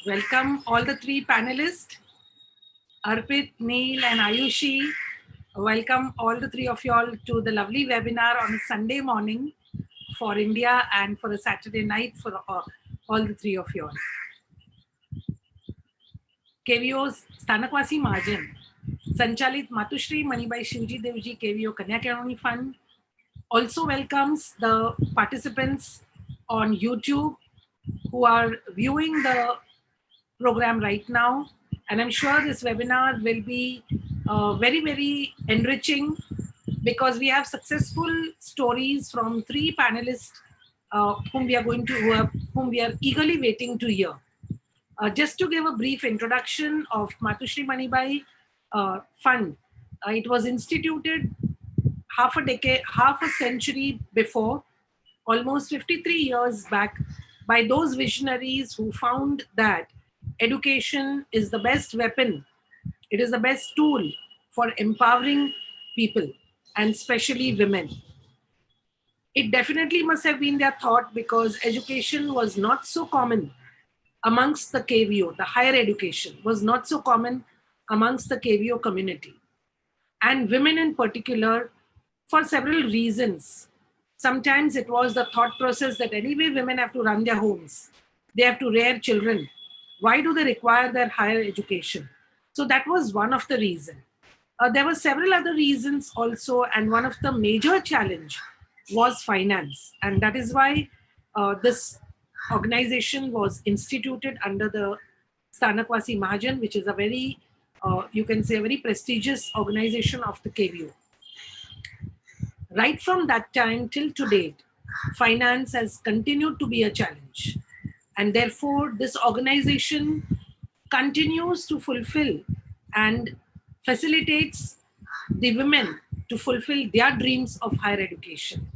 Welcome all the three panelists, Arpit, Neil and Ayushi. Welcome all the three of you all to the lovely webinar on a Sunday morning for India and for a Saturday night for all the three of you all. KVO's Stanakwasi Margin, Sanchalit Matushri Manibai Shivji Devji KVO Kanyakarani Fund also welcomes the participants on YouTube who are viewing the program right now. And I'm sure this webinar will be very enriching because we have successful stories from three panelists whom we are eagerly waiting to hear. Just to give a brief introduction of Matushri Manibai Fund, it was instituted half a century before, almost 53 years back, by those visionaries who found that education is the best weapon, it is the best tool for empowering people and especially women. It definitely must have been their thought because education was not so common amongst the KVO, the higher education was not so common amongst the KVO community. And women in particular, for several reasons. Sometimes it was the thought process that anyway women have to run their homes, they have to rear children. Why do they require their higher education? So that was one of the reasons. There were several other reasons also, and one of the major challenge was finance, and that is why this organization was instituted under the Stanakwasi Mahajan, which is a very, you can say, a very prestigious organization of the KVO. Right from that time till to date, finance has continued to be a challenge. And therefore, this organization continues to fulfill and facilitates the women to fulfill their dreams of higher education.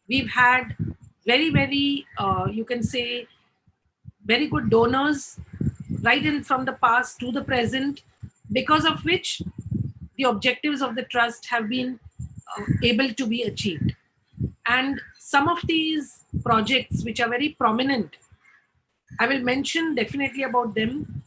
We've had very, you can say, very good donors right in from the past to the present, because of which the objectives of the trust have been able to be achieved. And some of these projects which are very prominent, I will mention definitely about them.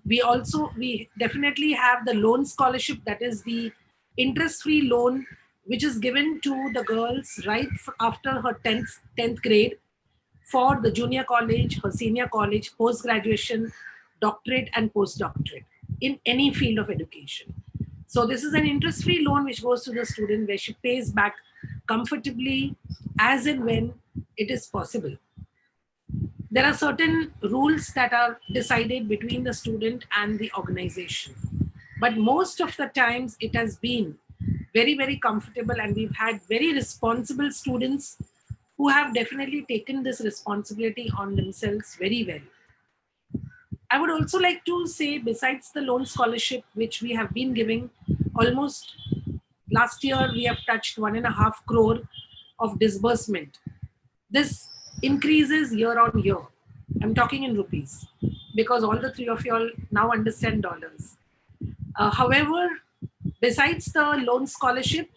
We definitely have the loan scholarship, that is the interest-free loan which is given to the girls right after her 10th grade for the junior college, her senior college, post-graduation, doctorate and postdoctorate in any field of education. So this is an interest-free loan which goes to the student where she pays back comfortably as and when it is possible. There are certain rules that are decided between the student and the organization. But most of the times it has been very comfortable, and we've had very responsible students who have definitely taken this responsibility on themselves very well. I would also like to say, besides the loan scholarship, which we have been giving, almost last year we have touched 1.5 crore of disbursement. This increases year on year. I'm talking in rupees because all the three of you all now understand dollars. However, besides the loan scholarship,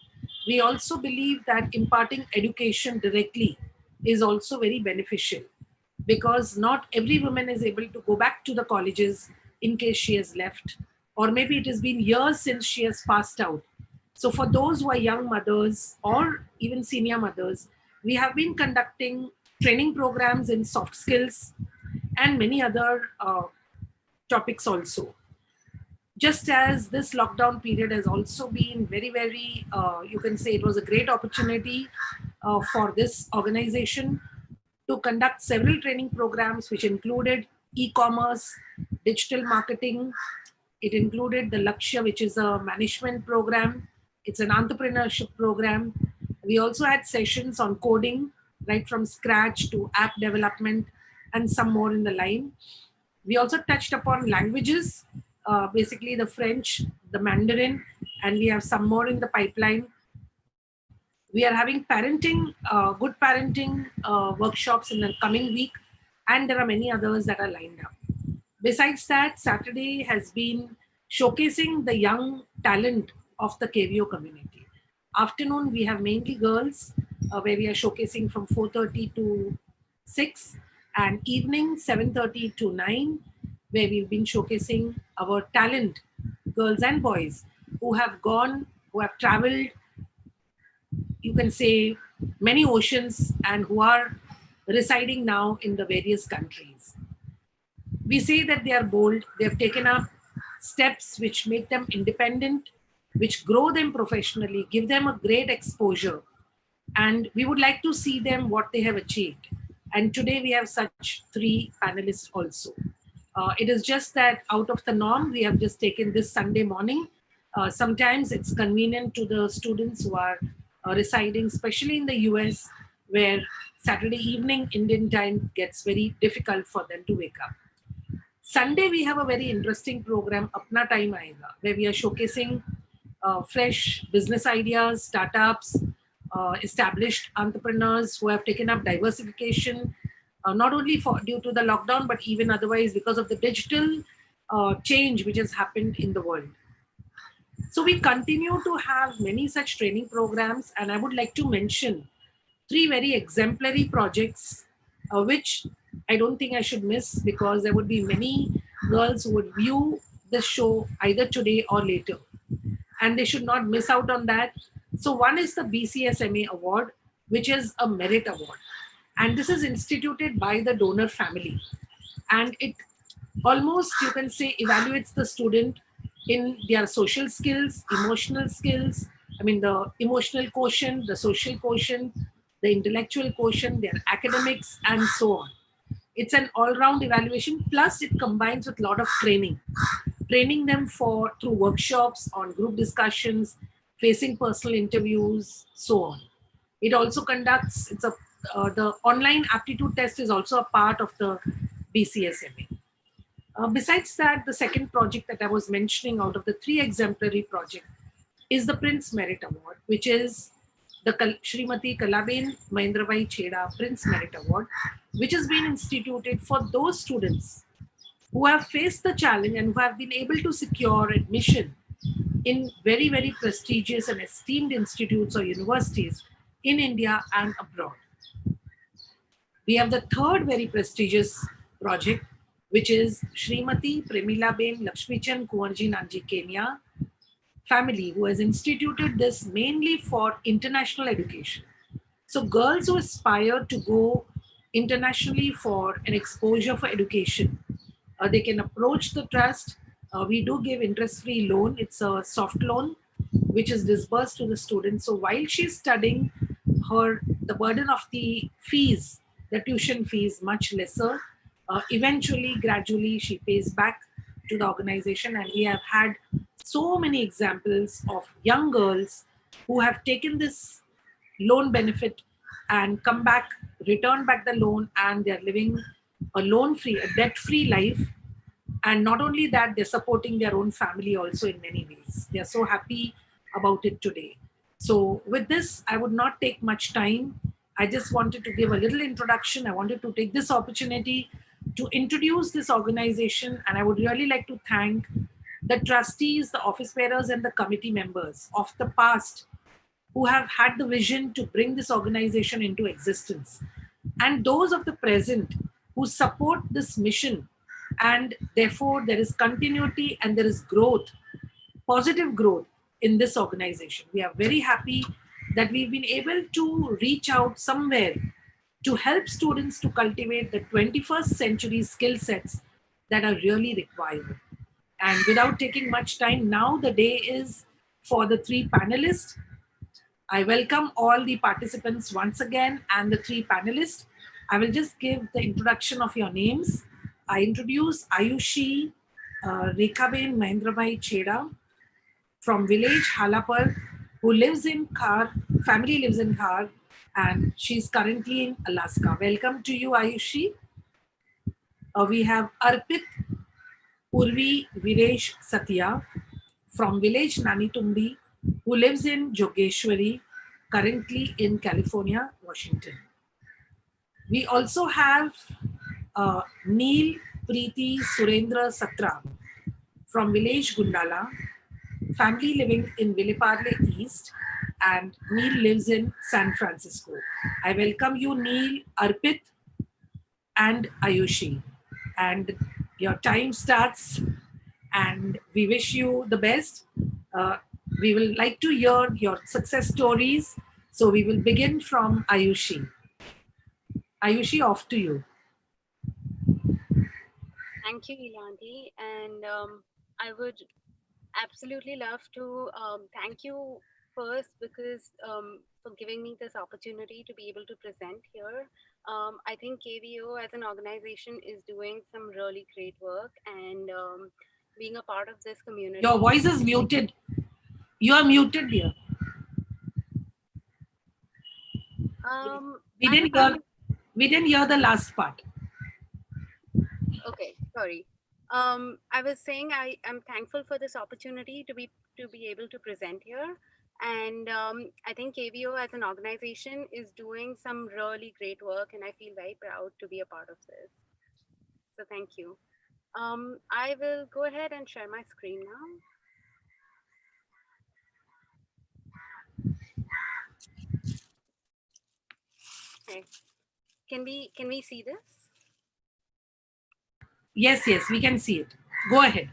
we also believe that imparting education directly is also very beneficial, because not every woman is able to go back to the colleges in case she has left, or maybe it has been years since she has passed out. So for those who are young mothers or even senior mothers, we have been conducting training programs in soft skills and many other topics also. Just as this lockdown period has also been very, you can say it was a great opportunity for this organization to conduct several training programs, which included e-commerce, digital marketing. It included the Lakshya, which is a management program. It's an entrepreneurship program. We also had sessions on coding, right from scratch to app development, and some more in the line. We also touched upon languages, basically the French, the Mandarin, and we have some more in the pipeline. We are having good parenting workshops in the coming week, and there are many others that are lined up. Besides that, Saturday has been showcasing the young talent of the KVO community. Afternoon, we have mainly girls, where we are showcasing from 4:30 to 6, and evening 7:30 to 9. where we've been showcasing our talent, girls and boys, who have gone, who have traveled, you can say, many oceans and who are residing now in the various countries. We say that they are bold, they have taken up steps which make them independent, which grow them professionally, give them a great exposure, and we would like to see them what they have achieved. And today we have such three panelists also. It is just that out of the norm, we have just taken this Sunday morning. Sometimes it's convenient to the students who are residing, especially in the US, where Saturday evening Indian time gets very difficult for them to wake up. Sunday, we have a very interesting program, Apna Time Aayega, where we are showcasing fresh business ideas, startups, established entrepreneurs who have taken up diversification, not only for due to the lockdown, but even otherwise because of the digital change which has happened in the world. So we continue to have many such training programs, and I would like to mention three very exemplary projects, which I don't think I should miss because there would be many girls who would view this show either today or later, and they should not miss out on that. So, one is the BCSMA Award, which is a merit award, and this is instituted by the donor family, and it almost, you can say, evaluates the student in their social skills, emotional skills. I mean, the emotional quotient, the social quotient, the intellectual quotient, their academics, and so on. It's an all-round evaluation. Plus, it combines with a lot of training them for through workshops on group discussions, facing personal interviews, so on. It also conducts. The online aptitude test is also a part of the BCSMA. Besides that, the second project that I was mentioning out of the three exemplary projects is the Prince Merit Award, which is the Shrimati Kalaben Mahendrabai Cheda Prince Merit Award, which has been instituted for those students who have faced the challenge and who have been able to secure admission in very, very prestigious and esteemed institutes or universities in India and abroad. We have the third very prestigious project, which is Srimati Premilaben Lakshmichan Kuwarji Nanji Kenya family, who has instituted this mainly for international education. So girls who aspire to go internationally for an exposure for education, they can approach the trust. We do give interest-free loan. It's a soft loan, which is disbursed to the student. So while she's studying, the burden of the fees, the tuition fees, much lesser. Eventually, gradually, she pays back to the organization, and we have had so many examples of young girls who have taken this loan benefit and come back, return back the loan, and they're living a loan-free, a debt-free life. And not only that, they're supporting their own family also in many ways. They're so happy about it today. So with this, I would not take much time. I just wanted to give a little introduction. I wanted to take this opportunity to introduce this organization, and I would really like to thank the trustees, the office bearers, and the committee members of the past who have had the vision to bring this organization into existence, and those of the present who support this mission. And therefore, there is continuity and there is growth, positive growth in this organization. We are very happy that we've been able to reach out somewhere to help students to cultivate the 21st century skill sets that are really required. And without taking much time, now the day is for the three panelists. I welcome all the participants once again and the three panelists. I will just give the introduction of your names. I introduce Ayushi Rekhaben Mahendrabai Cheda from village Halapur, who lives in Khar, family lives in Khar, and she's currently in Alaska. Welcome to you, Ayushi. We have Arpit Urvi Viresh Satya from village Nanitumbi, who lives in Jogeshwari, currently in California, Washington. We also have Neil Preeti Surendra Satra from village Gundala, family living in Villeparle East, and Neil lives in San Francisco. I welcome you, Neil, Arpit, and Ayushi. And Your time starts, and we wish you the best. Uh, we will like to hear your success stories. So we will begin from Ayushi. Ayushi, off to you. Thank you, Ilanti. And I would absolutely love to thank you first because for giving me this opportunity to be able to present here. I think KVO as an organization is doing some really great work, and being a part of this Your community. voice is muted. You are muted, dear. We I'm didn't hear. I'm We didn't hear the last part. okay. Sorry. I was saying I'm thankful for this opportunity to be able to present here, and I think KVO as an organization is doing some really great work, and I feel very proud to be a part of this. So thank you. I will go ahead and share my screen now. Okay. Can we see this? Yes, yes, we can see it. Go ahead.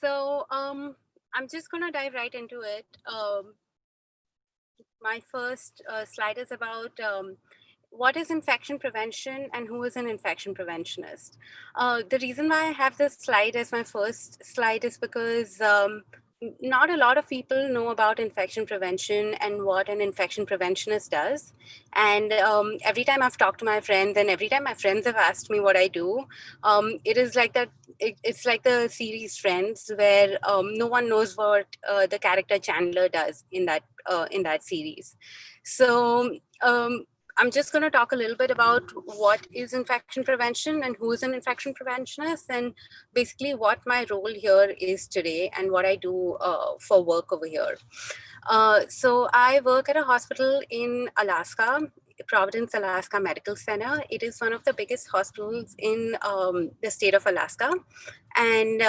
So I'm just gonna dive right into it. My first slide is about what is infection prevention and who is an infection preventionist. The reason why I have this slide as my first slide is because not a lot of people know about infection prevention and what an infection preventionist does. And every time I've talked to my friends, and every time my friends have asked me what I do, it is like that. It's like the series Friends, where no one knows what the character Chandler does in that series. So I'm just going to talk a little bit about what is infection prevention and who is an infection preventionist, and basically what my role here is today and what I do for work over here. So I work at a hospital in Alaska, Providence, Alaska Medical Center. It is one of the biggest hospitals in the state of Alaska. And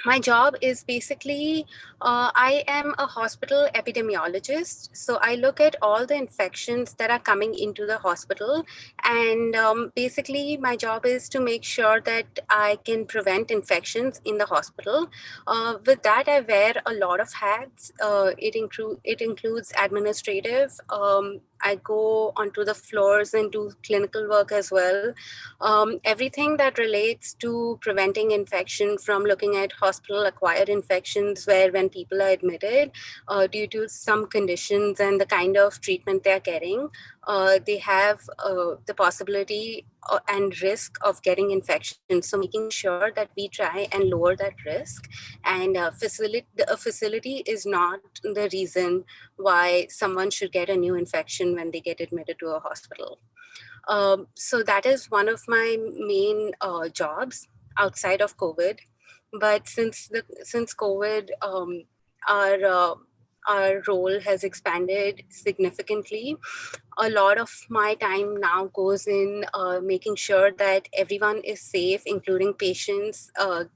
my job is basically I am a hospital epidemiologist, so I look at all the infections that are coming into the hospital, and basically my job is to make sure that I can prevent infections in the hospital. With that, I wear a lot of hats. It includes administrative. I go onto the floors and do clinical work as well. Everything that relates to preventing infection, from looking at hospital acquired infections, where when people are admitted due to some conditions and the kind of treatment they're getting, they have the possibility and risk of getting infection. So making sure that we try and lower that risk. And a facility is not the reason why someone should get a new infection when they get admitted to a hospital. So that is one of my main jobs outside of COVID. But since COVID, our uh, our role has expanded significantly. A lot of my time now goes in making sure that everyone is safe, including patients,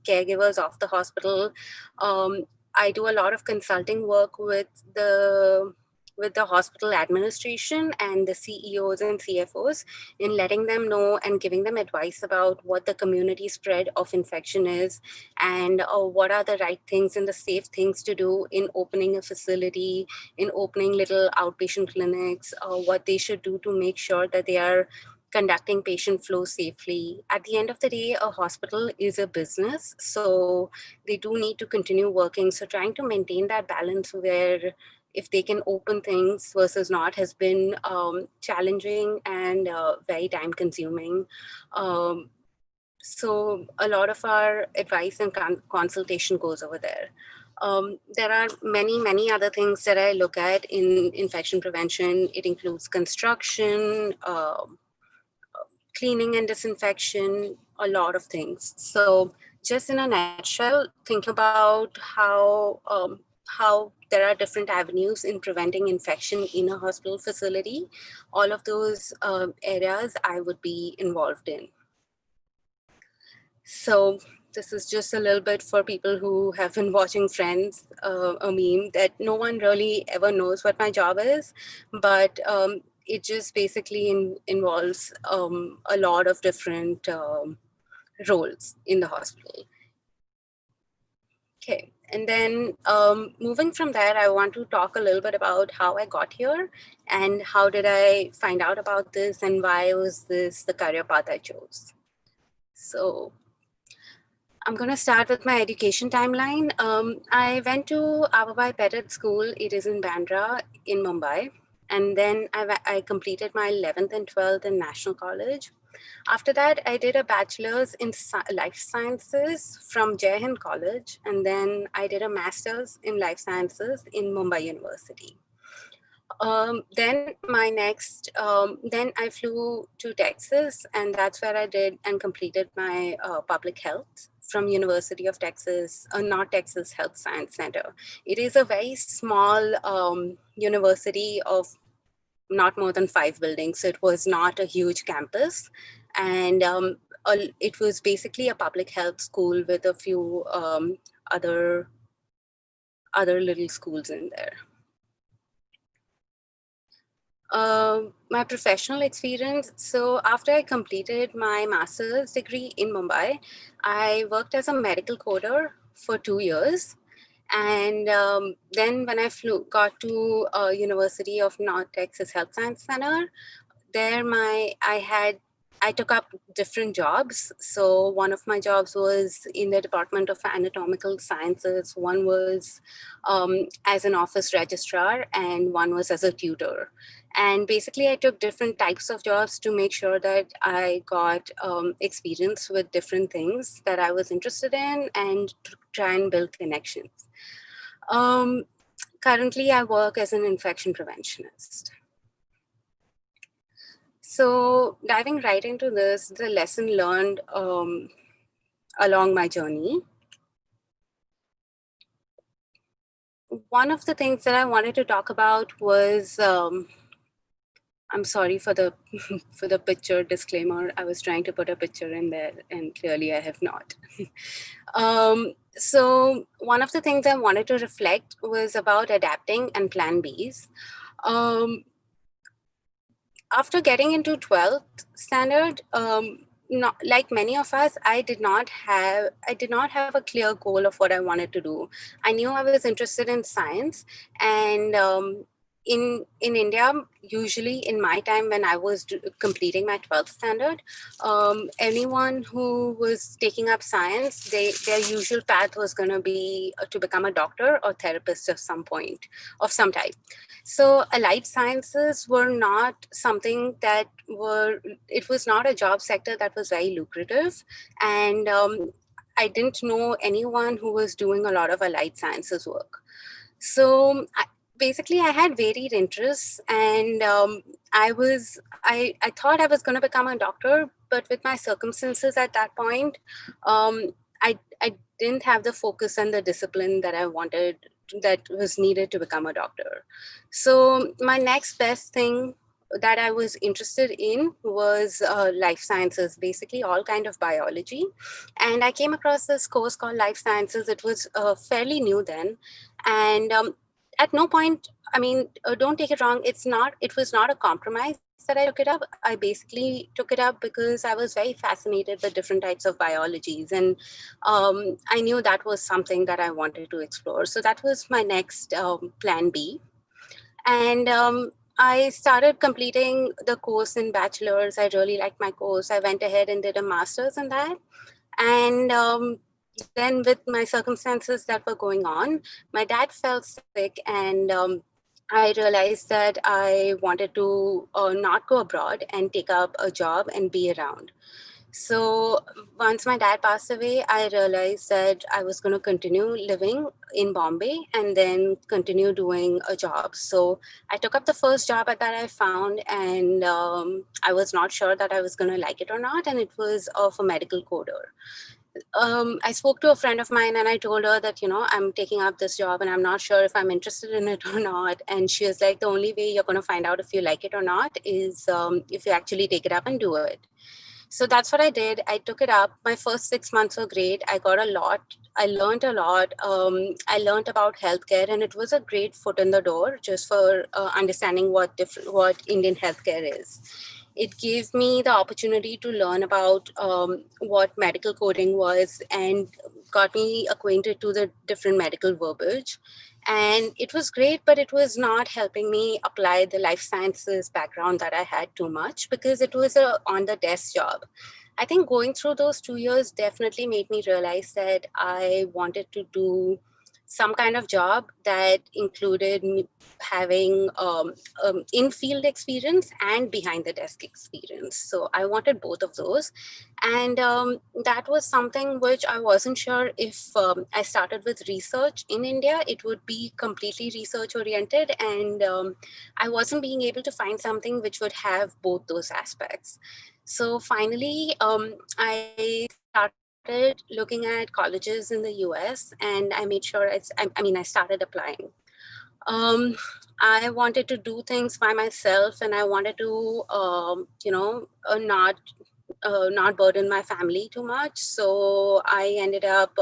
caregivers of the hospital. I do a lot of consulting work with the hospital administration and the CEOs and CFOs, in letting them know and giving them advice about what the community spread of infection is, and what are the right things and the safe things to do in opening a facility, in opening little outpatient clinics, what they should do to make sure that they are conducting patient flow safely. At the end of the day, a hospital is a business, so they do need to continue working. So trying to maintain that balance, where if they can open things versus not, has been challenging and very time consuming. Um, so a lot of our advice and consultation goes over there. There are many other things that I look at in infection prevention. It includes construction, cleaning and disinfection, a lot of things. So just in a nutshell, thinking about how there are different avenues in preventing infection in a hospital facility, all of those areas I would be involved in. So this is just a little bit for people who have been watching Friends, a meme that no one really ever knows what my job is. But it just basically involves a lot of different roles in the hospital. Okay, and then moving from there, I want to talk a little bit about how I got here and how did I find out about this and why was this the career path I chose. So I'm going to start with my education timeline. I went to Avabai Pettit School. It is in Bandra in Mumbai. And then I completed my 11th and 12th in National College. After that, I did a bachelor's in life sciences from Jai Hind College. And then I did a master's in life sciences in Mumbai University. Then then I flew to Texas, and that's where I did and completed my public health from University of Texas, North Texas Health Science Center. It is a very small university of not more than 5 buildings. So it was not a huge campus. And it was basically a public health school with a few other little schools in there. My professional experience. So after I completed my master's degree in Mumbai, I worked as a medical coder for 2 years. And then when I got to University of North Texas Health Science Center, there I took up different jobs. So one of my jobs was in the Department of Anatomical Sciences. One was as an office registrar, and one was as a tutor. And basically, I took different types of jobs to make sure that I got experience with different things that I was interested in and to try and build connections. Currently, I work as an infection preventionist. So diving right into this, the lesson learned along my journey. One of the things that I wanted to talk about was, I'm sorry for the for the picture disclaimer. I was trying to put a picture in there, and clearly I have not. So one of the things I wanted to reflect was about adapting and plan Bs. After getting into 12th standard, not like many of us, I did not have a clear goal of what I wanted to do. I knew I was interested in science, and in India, usually in my time when I was completing my 12th standard, anyone who was taking up science, their usual path was going to be to become a doctor or therapist of some type. So allied sciences were not something that it was not a job sector that was very lucrative. And I didn't know anyone who was doing a lot of allied sciences work. So basically I had varied interests, and I thought I was going to become a doctor, but with my circumstances at that point, I didn't have the focus and the discipline that I wanted, that was needed to become a doctor. So my next best thing that I was interested in was life sciences, basically all kind of biology. And I came across this course called Life Sciences. It was fairly new then. And at no point, I mean, don't take it wrong, it was not a compromise that I took it up. I basically took it up because I was very fascinated with different types of biologies, and I knew that was something that I wanted to explore. So that was my next plan B. And I started completing the course in bachelor's. I really liked my course. I went ahead and did a master's in that. And then with my circumstances that were going on, my dad fell sick, and I realized that I wanted to not go abroad and take up a job and be around. So once my dad passed away, I realized that I was going to continue living in Bombay and then continue doing a job. So I took up the first job that I found, and I was not sure that I was going to like it or not. And it was of a medical coder. I spoke to a friend of mine and I told her that, I'm taking up this job and I'm not sure if I'm interested in it or not. And she was like, the only way you're going to find out if you like it or not is if you actually take it up and do it. So that's what I did. I took it up. My first 6 months were great. I got a lot. I learned a lot. I learned about healthcare, and it was a great foot in the door just for understanding what Indian healthcare is. It gave me the opportunity to learn about what medical coding was, and got me acquainted to the different medical verbiage. And it was great, but it was not helping me apply the life sciences background that I had too much, because it was a on the desk job. I think going through those 2 years definitely made me realize that I wanted to do some kind of job that included me having in-field experience and behind the desk experience. So I wanted both of those. And that was something which I wasn't sure if I started with research in India, it would be completely research oriented. And I wasn't being able to find something which would have both those aspects. So finally, I started looking at colleges in the US, and I made sure I started applying. Um, I wanted to do things by myself, and I wanted to, not burden my family too much. So I ended up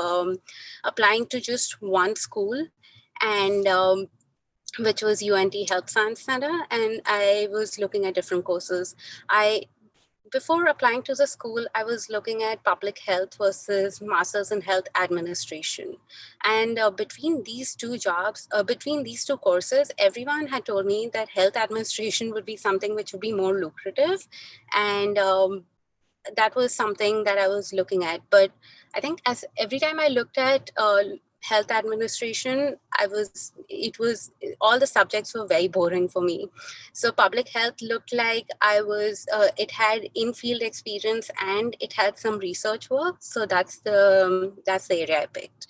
applying to just one school, and which was UNT Health Science Center, and I was looking at different courses. I Before applying to the school, I was looking at public health versus masters in health administration. And between these two courses, everyone had told me that health administration would be something which would be more lucrative. And that was something that I was looking at. But I think as every time I looked at health administration, all the subjects were very boring for me. So public health looked like it had in-field experience and it had some research work. So that's the area I picked.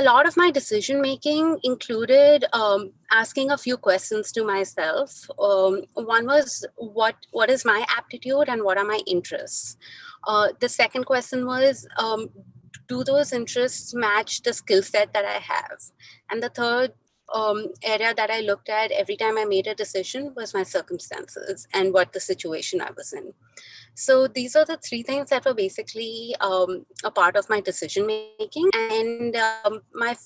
A lot of my decision making included asking a few questions to myself. One was what is my aptitude and what are my interests. The second question was, do those interests match the skill set that I have? And the third area that I looked at every time I made a decision was my circumstances and what the situation I was in. So these are the three things that were basically a part of my decision making. And my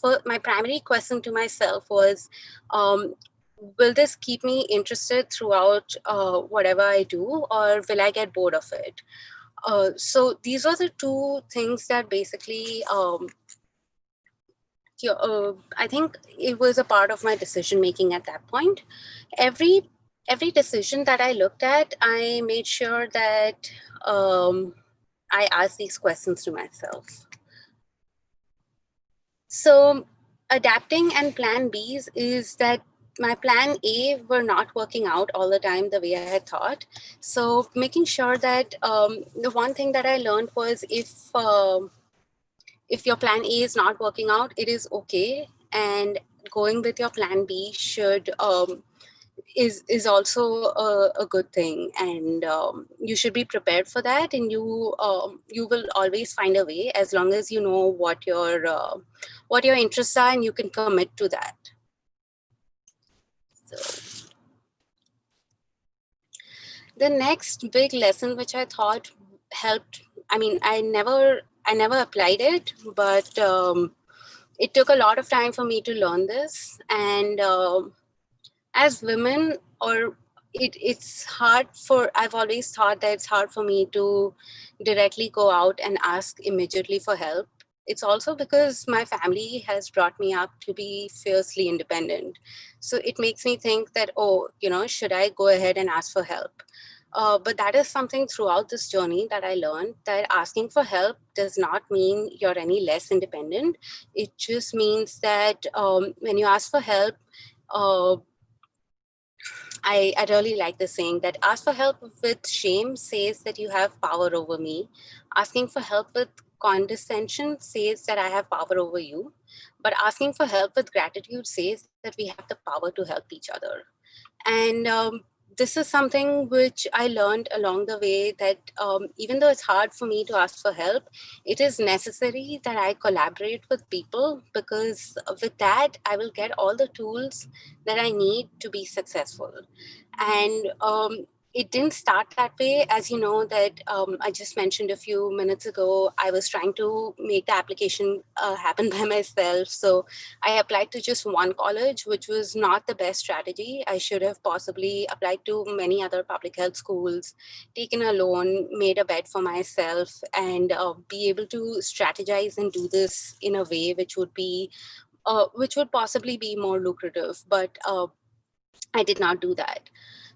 primary question to myself was, will this keep me interested throughout whatever I do, or will I get bored of it? So these are the two things that basically I think it was a part of my decision making at that point. Every decision that I looked at, I made sure that I asked these questions to myself. So adapting and plan B's is that my plan A were not working out all the time the way I had thought. So making sure that the one thing that I learned was if your plan A is not working out, it is okay. And going with your plan B is also a good thing, and you should be prepared for that. And you will always find a way as long as you know what your interests are and you can commit to that. So the next big lesson which I thought helped, I never applied it, but it took a lot of time for me to learn this. And as women, it's hard for, I've always thought that it's hard for me to directly go out and ask immediately for help. It's also because my family has brought me up to be fiercely independent. So it makes me think that, should I go ahead and ask for help? But that is something throughout this journey that I learned, that asking for help does not mean you're any less independent. It just means that when you ask for help, I really like the saying that ask for help with shame says that you have power over me. Asking for help with condescension says that I have power over you. But asking for help with gratitude says that we have the power to help each other. And this is something which I learned along the way, that even though it's hard for me to ask for help, it is necessary that I collaborate with people, because with that, I will get all the tools that I need to be successful. And it didn't start that way. As you know, that I just mentioned a few minutes ago, I was trying to make the application happen by myself. So I applied to just one college, which was not the best strategy. I should have possibly applied to many other public health schools, taken a loan, made a bed for myself, and be able to strategize and do this in a way which would possibly be more lucrative. But I did not do that.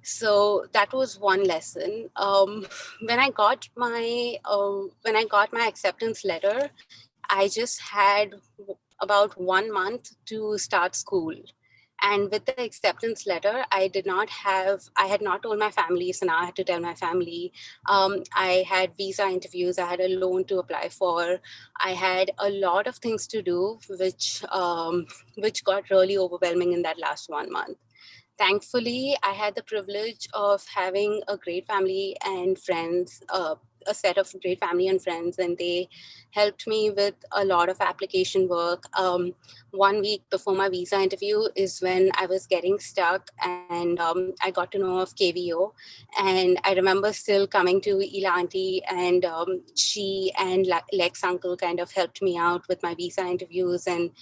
So that was one lesson. When I got my acceptance letter, I just had about 1 month to start school. And with the acceptance letter, I had not told my family, so now I had to tell my family. I had visa interviews, I had a loan to apply for, I had a lot of things to do, which got really overwhelming in that last 1 month. Thankfully, I had the privilege of having a great family and friends, a set of great family and friends, and they helped me with a lot of application work. 1 week before my visa interview is when I was getting stuck, and I got to know of KVO. And I remember still coming to Ila Auntie, and she and Lex Uncle kind of helped me out with my visa interviews and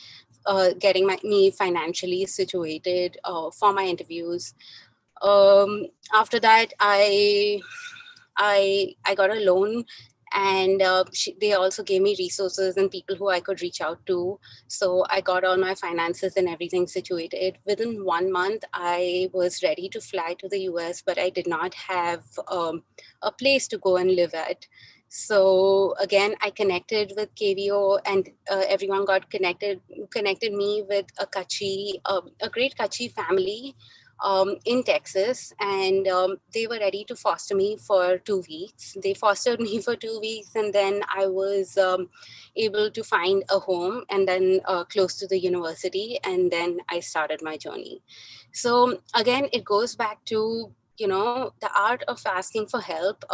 getting me financially situated for my interviews. After that, I got a loan, and they also gave me resources and people who I could reach out to. So I got all my finances and everything situated. Within 1 month, I was ready to fly to the US, but I did not have a place to go and live at. So again, I connected with KVO, and everyone got connected me with a great Kachi family in Texas, and they were ready to foster me for 2 weeks. They fostered me for 2 weeks, and then I was able to find a home, and then close to the university, and then I started my journey. So again, it goes back to, the art of asking for help.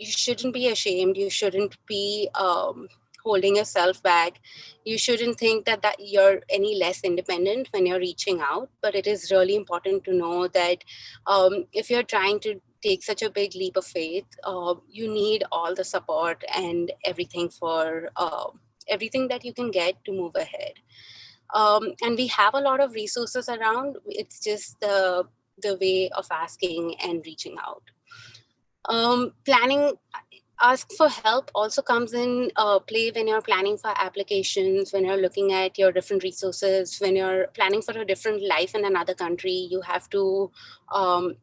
You shouldn't be ashamed. You shouldn't be holding yourself back. You shouldn't think that you're any less independent when you're reaching out. But it is really important to know that if you're trying to take such a big leap of faith, you need all the support and everything that you can get to move ahead. And we have a lot of resources around. It's just the way of asking and reaching out. Planning, ask for help also comes in play when you're planning for applications, when you're looking at your different resources, when you're planning for a different life in another country. Um,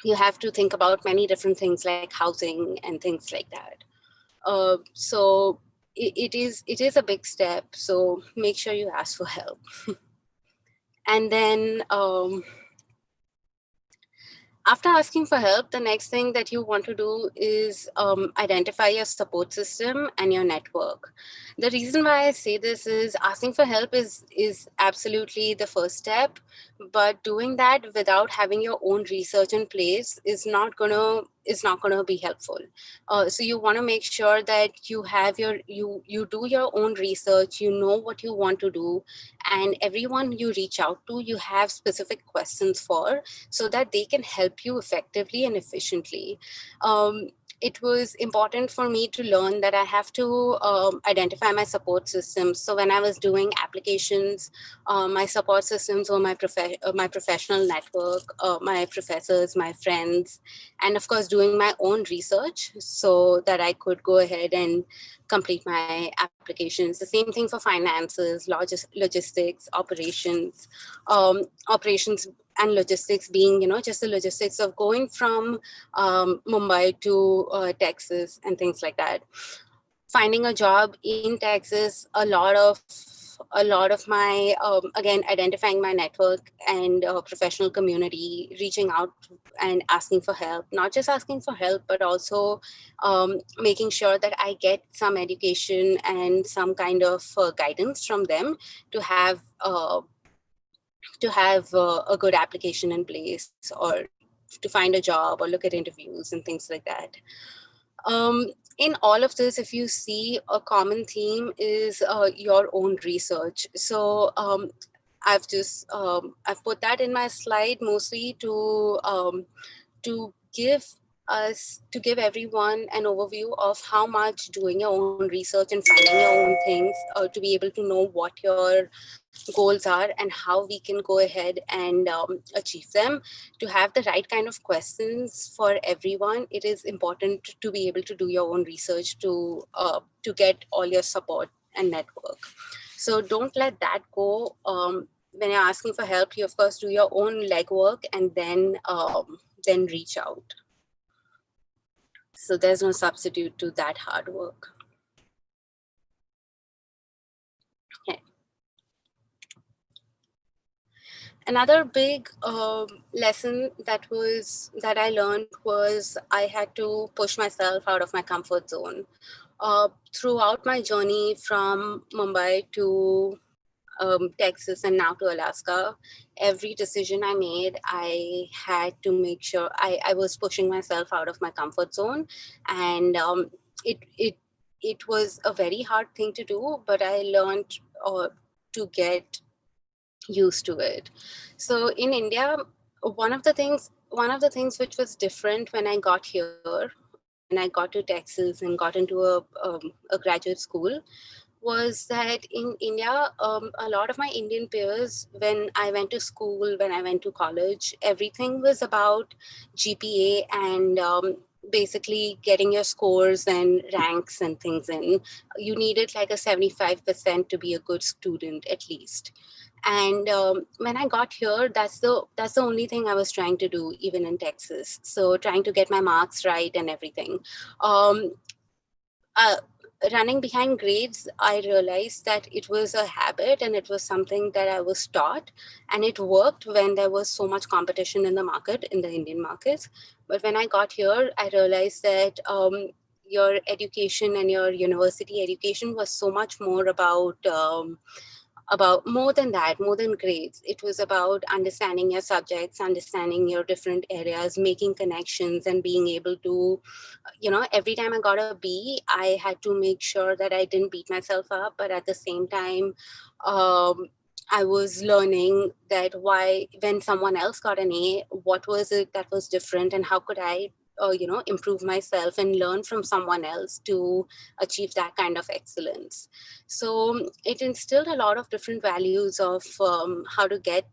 you have to think about many different things like housing and things like that. So it is a big step. So make sure you ask for help. And then after asking for help, the next thing that you want to do is identify your support system and your network. The reason why I say this is asking for help is absolutely the first step, but doing that without having your own research in place is not gonna be helpful. So you want to make sure that you do your own research. You know what you want to do, and everyone you reach out to, you have specific questions for, so that they can help you effectively and efficiently. It was important for me to learn that I have to identify my support systems. So when I was doing applications, my support systems were my professional network, my professors, my friends, and of course doing my own research so that I could go ahead and complete my applications. The same thing for finances, logistics, operations and logistics being, just the logistics of going from Mumbai to Texas and things like that. Finding a job in Texas, a lot of my again, identifying my network and professional community, reaching out and asking for help. Not just asking for help, but also making sure that I get some education and some kind of guidance from them to have a good application in place, or to find a job or look at interviews and things like that. In all of this, if you see, a common theme is your own research. So I've put that in my slide mostly to to give everyone an overview of how much doing your own research and finding your own things to be able to know what your goals are and how we can go ahead and achieve them. To have the right kind of questions for everyone, it is important to be able to do your own research to get all your support and network. So don't let that go. When you're asking for help, you of course do your own legwork and then reach out. So there's no substitute to that hard work. Okay. Another big lesson that I learned was I had to push myself out of my comfort zone. Throughout my journey from Mumbai to Texas and now to Alaska, every decision I made, I had to make sure I was pushing myself out of my comfort zone, and it it it was a very hard thing to do, but I learned to get used to it. So in India, one of the things which was different when I got here, when I got to Texas and got into a graduate school, was that in India, a lot of my Indian peers, when I went to school, when I went to college, everything was about GPA and basically getting your scores and ranks and things in. You needed like a 75% to be a good student at least. And when I got here, that's the only thing I was trying to do, even in Texas. So trying to get my marks right and everything. Um, uh, Running behind grades, I realized that it was a habit and it was something that I was taught, and it worked when there was so much competition in the market, in the Indian markets. But when I got here, I realized that your education and your university education was so much more about more than that, more than grades. It was about understanding your subjects, understanding your different areas, making connections, and being able to, every time I got a B, I had to make sure that I didn't beat myself up, but at the same time, um, I was learning that why, when someone else got an A, what was it that was different, and how could I, improve myself and learn from someone else to achieve that kind of excellence. So it instilled a lot of different values of how to get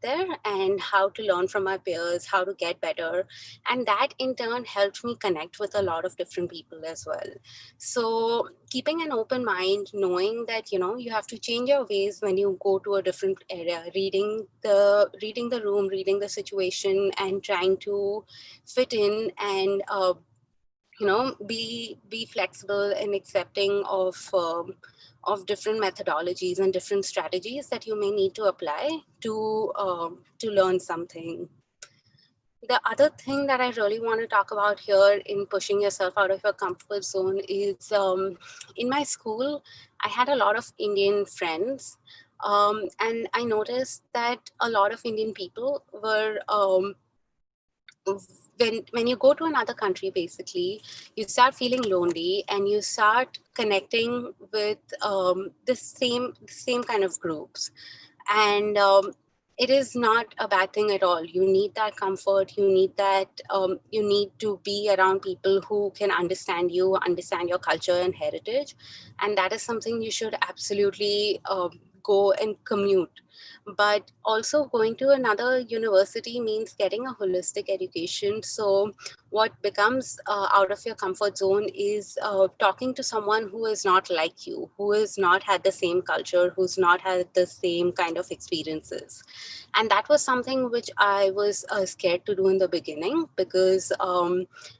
there and how to learn from my peers, how to get better. And that in turn helped me connect with a lot of different people as well. So keeping an open mind, knowing that, you have to change your ways when you go to a different area, reading the room, reading the situation, and trying to fit in and be flexible and accepting of different methodologies and different strategies that you may need to apply to learn something. The other thing that I really want to talk about here in pushing yourself out of your comfort zone is in my school, I had a lot of Indian friends. And I noticed that a lot of Indian people were when you go to another country, basically you start feeling lonely and you start connecting with the same kind of groups. And it is not a bad thing at all. You need that comfort, you need that you need to be around people who can understand you, understand your culture and heritage. And that is something you should absolutely go and commute. But also going to another university means getting a holistic education. So what becomes out of your comfort zone is talking to someone who is not like you, who has not had the same culture, who's not had the same kind of experiences. And that was something which I was scared to do in the beginning, because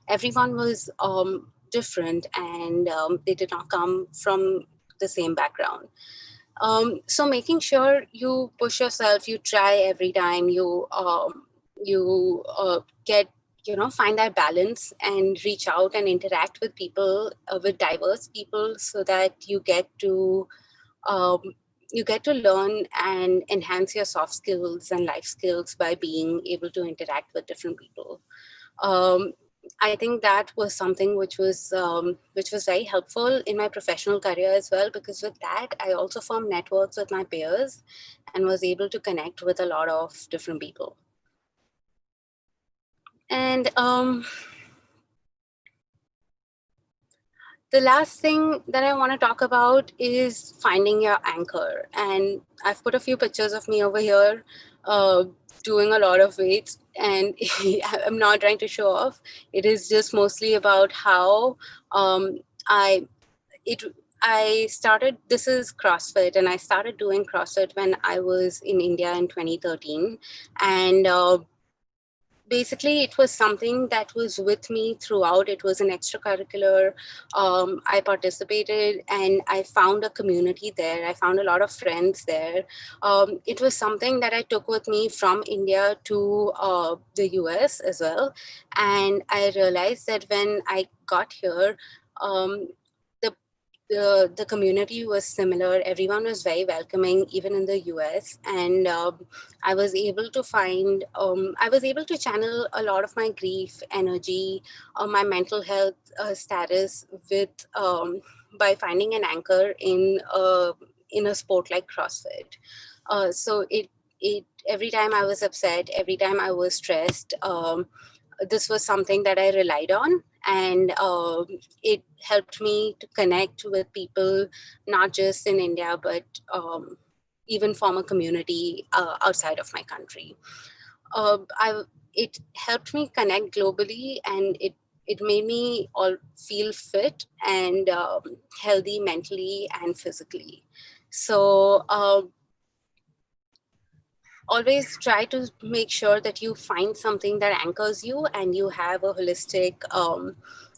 everyone was different, and they did not come from the same background. So making sure you push yourself, you try every time, you get, find that balance and reach out and interact with people, with diverse people, so that um, you get to learn and enhance your soft skills and life skills by being able to interact with different people. um, I think that was something which was very helpful in my professional career as well, because with that I also formed networks with my peers and was able to connect with a lot of different people. And the last thing that I want to talk about is finding your anchor. And I've put a few pictures of me over here doing a lot of weights. And I'm not trying to show off. It is just mostly about how um, I it I started. This is CrossFit, and I started doing CrossFit when I was in India in 2013. And basically it was something that was with me throughout. It was an extracurricular. I participated and I found a community there. I found a lot of friends there. It was something that I took with me from India to the US as well. And I realized that when I got here, um, the the community was similar. Everyone was very welcoming, even in the US. And I was able to channel a lot of my grief, energy, my mental health status with by finding an anchor in a sport like CrossFit. So it every time I was upset, every time I was stressed, this was something that I relied on, and it helped me to connect with people, not just in India, but even form a community outside of my country. It helped me connect globally, and it made me all feel fit and healthy mentally and physically. So always try to make sure that you find something that anchors you and you have a holistic,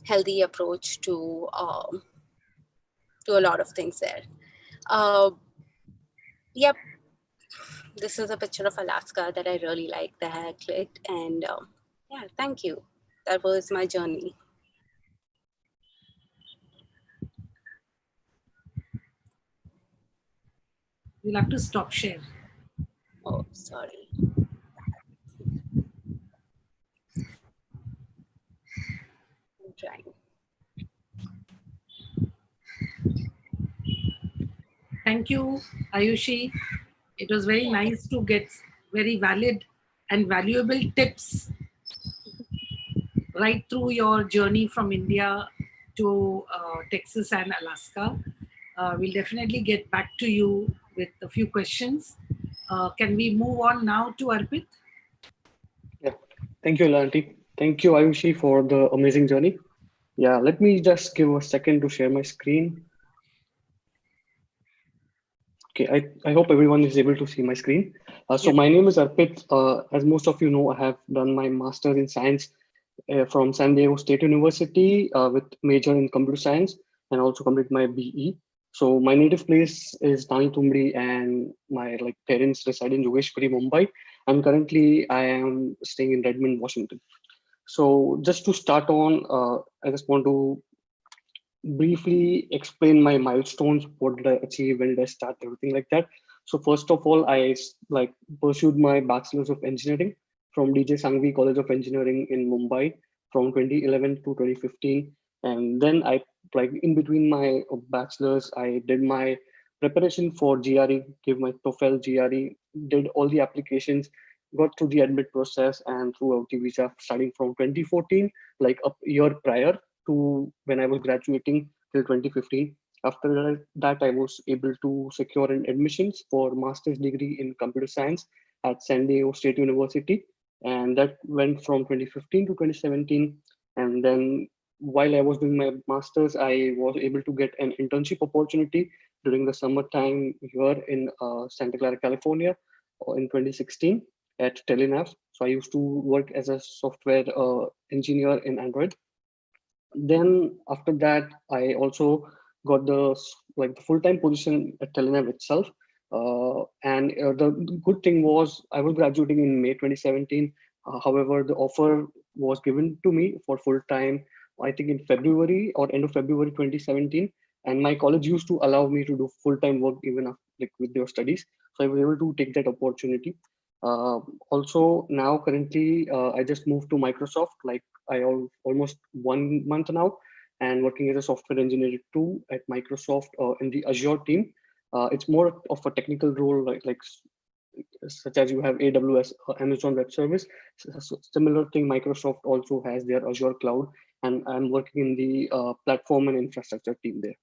healthy approach to a lot of things there. Yep, this is a picture of Alaska that I really like that I clicked, and yeah, thank you. That was my journey. You'll have to stop share. Oh, sorry. I'm trying. Thank you, Ayushi. It was very nice to get very valid and valuable tips right through your journey from India to Texas and Alaska. We'll definitely get back to you with a few questions. Can we move on now to Arpit? Yeah, thank you, Lanti. Thank you, Ayushi, for the amazing journey. Yeah, let me just give a second to share my screen. Okay, I hope everyone is able to see my screen. So Yes. my name is Arpit. As most of you know, I have done my master's in science from San Diego State University with major in computer science, and also complete my BE. So my native place is Nani Tumri, and my parents reside in Yogeshpuri, Mumbai. And currently I am staying in Redmond, Washington. So just to start on, I just want to briefly explain my milestones. What did I achieve? When did I start? Everything like that. So first of all, I pursued my bachelor's of engineering from DJ Sanghvi College of Engineering in Mumbai from 2011 to 2015, and then I in between my bachelor's, I did my preparation for GRE, gave my TOEFL GRE, did all the applications, got through the admit process, and throughout the visa starting from 2014, like a year prior to when I was graduating till 2015. After that, I was able to secure an admissions for master's degree in computer science at San Diego State University, and that went from 2015 to 2017. And then while I was doing my master's, I was able to get an internship opportunity during the summertime here in Santa Clara, California, in 2016 at Telenav. So I used to work as a software engineer in Android. Then after that, I also got the full-time position at Telenav itself. And the good thing was I was graduating in May 2017. However, the offer was given to me for full-time, I think in February or end of February 2017. And my college used to allow me to do full-time work even after, with your studies. So I was able to take that opportunity. Also now currently I just moved to Microsoft almost 1 month now, and working as a software engineer too at Microsoft in the Azure team. It's more of a technical role, like such as you have AWS, Amazon Web Service. Similar thing, Microsoft also has their Azure Cloud, and I'm working in the platform and infrastructure team there.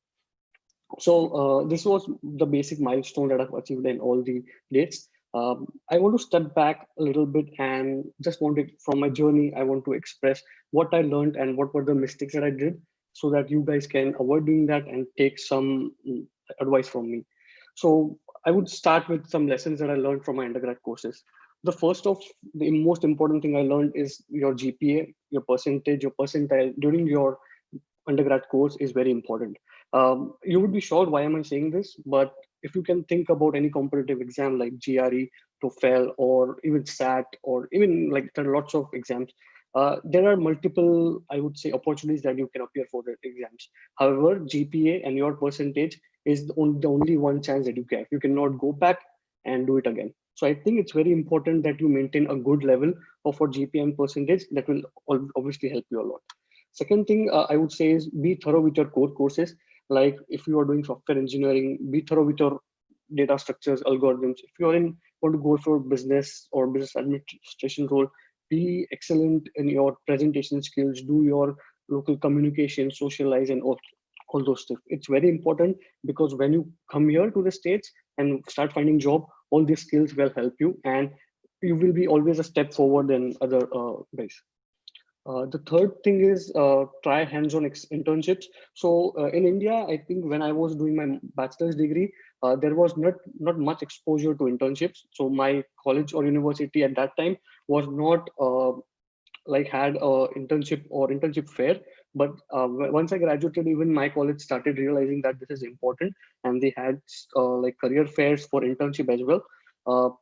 So this was the basic milestone that I've achieved in all the dates. I want to step back a little bit and just wanted from my journey, I want to express what I learned and what were the mistakes that I did so that you guys can avoid doing that and take some advice from me. So I would start with some lessons that I learned from my undergrad courses. The first of the most important thing I learned is your GPA, your percentage, your percentile during your undergrad course is very important. You would be shocked why am I saying this, but if you can think about any competitive exam like GRE, TOEFL, or even SAT, or even like there are lots of exams, there are multiple, I would say, opportunities that you can appear for the exams. However, GPA and your percentage is the only one chance that you get. You cannot go back and do it again. So I think it's very important that you maintain a good level of your GPA and percentage. That will obviously help you a lot. Second thing I would say is be thorough with your core courses. Like if you are doing software engineering, be thorough with your data structures, algorithms. If you are in want to go for business or business administration role, be excellent in your presentation skills, do your local communication, socialize, and all those stuff. It's very important because when you come here to the States and start finding job, all these skills will help you and you will be always a step forward than other guys. The third thing is try hands-on internships. So in India, I think when I was doing my bachelor's degree, there was not much exposure to internships. So my college or university at that time was not like had a internship or internship fair. But once I graduated, even my college started realizing that this is important, and they had like career fairs for internship as well.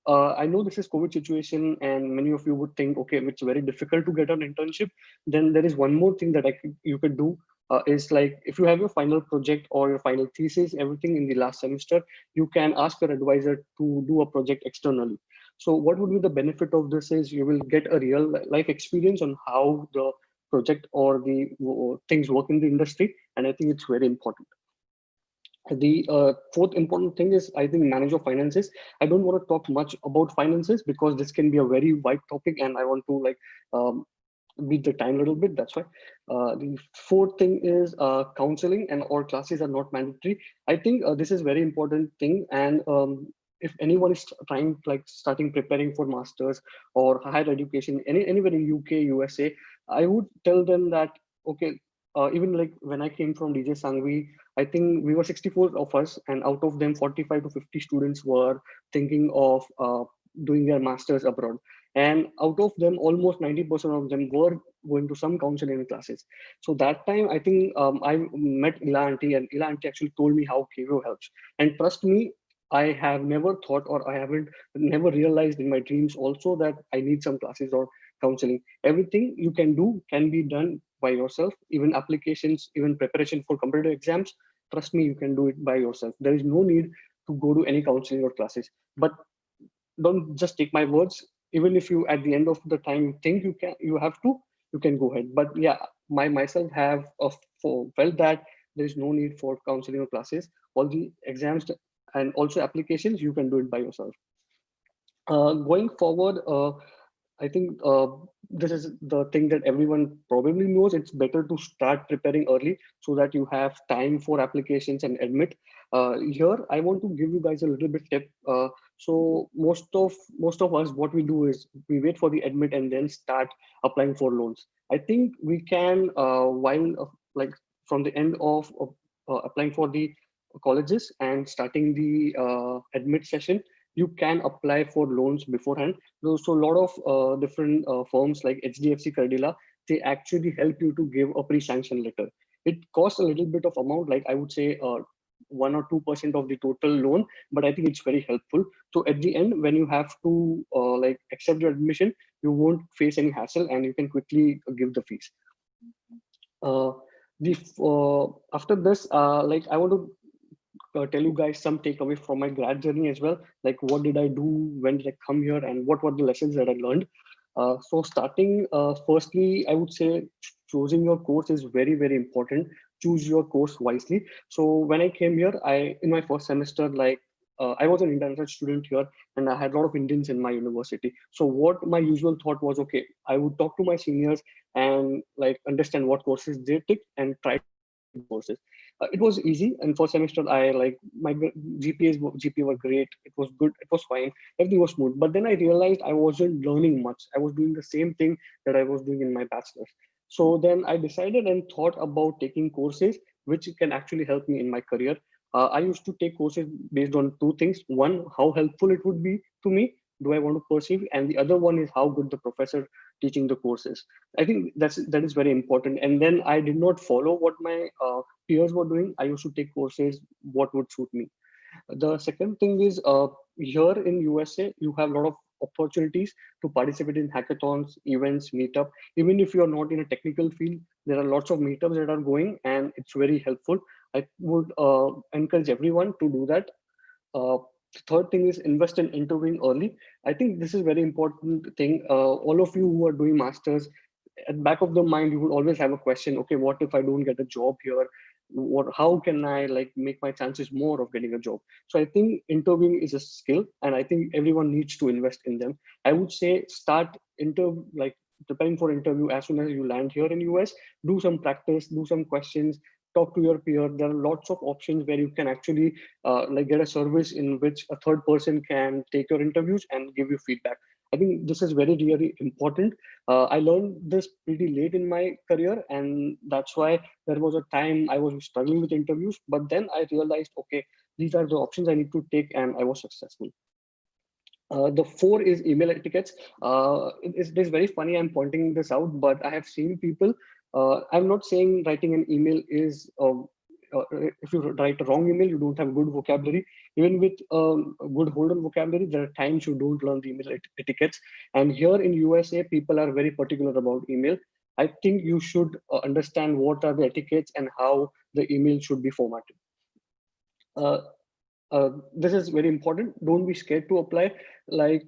I know this is COVID situation, and many of you would think, okay, it's very difficult to get an internship. Then there is one more thing that you could do is like if you have your final project or your final thesis, everything in the last semester, you can ask your advisor to do a project externally. So what would be the benefit of this is you will get a real life experience on how the project or the things work in the industry, and I think it's very important. The fourth important thing is, I think, manage your finances. I don't want to talk much about finances because this can be a very wide topic, and I want to like beat the time a little bit. That's why. The fourth thing is counseling, and all classes are not mandatory. I think this is very important thing, and if anyone is trying like starting preparing for masters or higher education anywhere in UK, USA, I would tell them that okay. Even like when I came from DJ Sangvi, I think we were 64 of us, and out of them, 45 to 50 students were thinking of doing their masters abroad. And out of them, almost 90% of them were going to some counseling classes. So that time, I think I met Ila Auntie, and Ila Auntie actually told me how KVO helps. And trust me, I have never thought, or I haven't never realized in my dreams also that I need some classes or counseling. Everything you can do can be done by yourself. Even applications, even preparation for competitive exams, trust me, you can do it by yourself. There is no need to go to any counseling or classes. But don't just take my words. Even if you at the end of the time think you have to, you can go ahead. But yeah, myself have felt that there is no need for counseling or classes. All the exams and also applications, you can do it by yourself. Going forward, I think this is the thing that everyone probably knows. It's better to start preparing early so that you have time for applications and admit. Here, I want to give you guys a little bit tip. So most of us, what we do is we wait for the admit and then start applying for loans. I think we can while like from the end of applying for the colleges and starting the admit session, you can apply for loans beforehand. So a lot of different firms like HDFC Credila, they actually help you to give a pre-sanction letter. It costs a little bit of amount, like I would say 1 or 2% of the total loan, but I think it's very helpful. So at the end, when you have to like accept your admission, you won't face any hassle and you can quickly give the fees. After this, like I want to tell you guys some takeaway from my grad journey as well. Like what did I do, when did I come here, and what were the lessons that I learned. So starting, firstly, I would say choosing your course is very, very important. Choose your course wisely. So when I came here, in my first semester, like I was an international student here, and I had a lot of Indians in my university. So what my usual thought was, okay, I would talk to my seniors and like understand what courses they took and try to take those courses. It was easy, and for semester I like my GPA were great. It was good. It was fine. Everything was smooth. But then I realized I wasn't learning much. I was doing the same thing that I was doing in my bachelor's. So then I decided and thought about taking courses which can actually help me in my career. I used to take courses based on two things. One, how helpful it would be to me. Do I want to perceive? And the other one is how good the professor teaching the courses. I think that is very important. And then I did not follow what my peers were doing. I used to take courses what would suit me. The second thing is here in USA, you have a lot of opportunities to participate in hackathons, events, meetup. Even if you are not in a technical field, there are lots of meetups that are going, and it's very helpful. I would encourage everyone to do that. The third thing is invest in interviewing early. I think this is very important thing. All of you who are doing masters, at back of the mind, you would always have a question. Okay, what if I don't get a job here? What? How can I like make my chances more of getting a job? So I think interviewing is a skill, and I think everyone needs to invest in them. I would say start like preparing for interview as soon as you land here in US. Do some practice, do some questions, talk to your peer. There are lots of options where you can actually like get a service in which a third person can take your interviews and give you feedback. I think this is very really important. I learned this pretty late in my career, and that's why there was a time I was struggling with interviews. But then I realized, okay, these are the options I need to take, and I was successful. The four is email etiquettes. It is very funny. I'm pointing this out, but I have seen people. I'm not saying writing an email is. If you write a wrong email, you don't have good vocabulary. Even with a good hold on vocabulary, there are times you don't learn the email etiquettes. And here in USA, people are very particular about email. I think you should understand what are the etiquettes and how the email should be formatted. Uh, this is very important. Don't be scared to apply. Like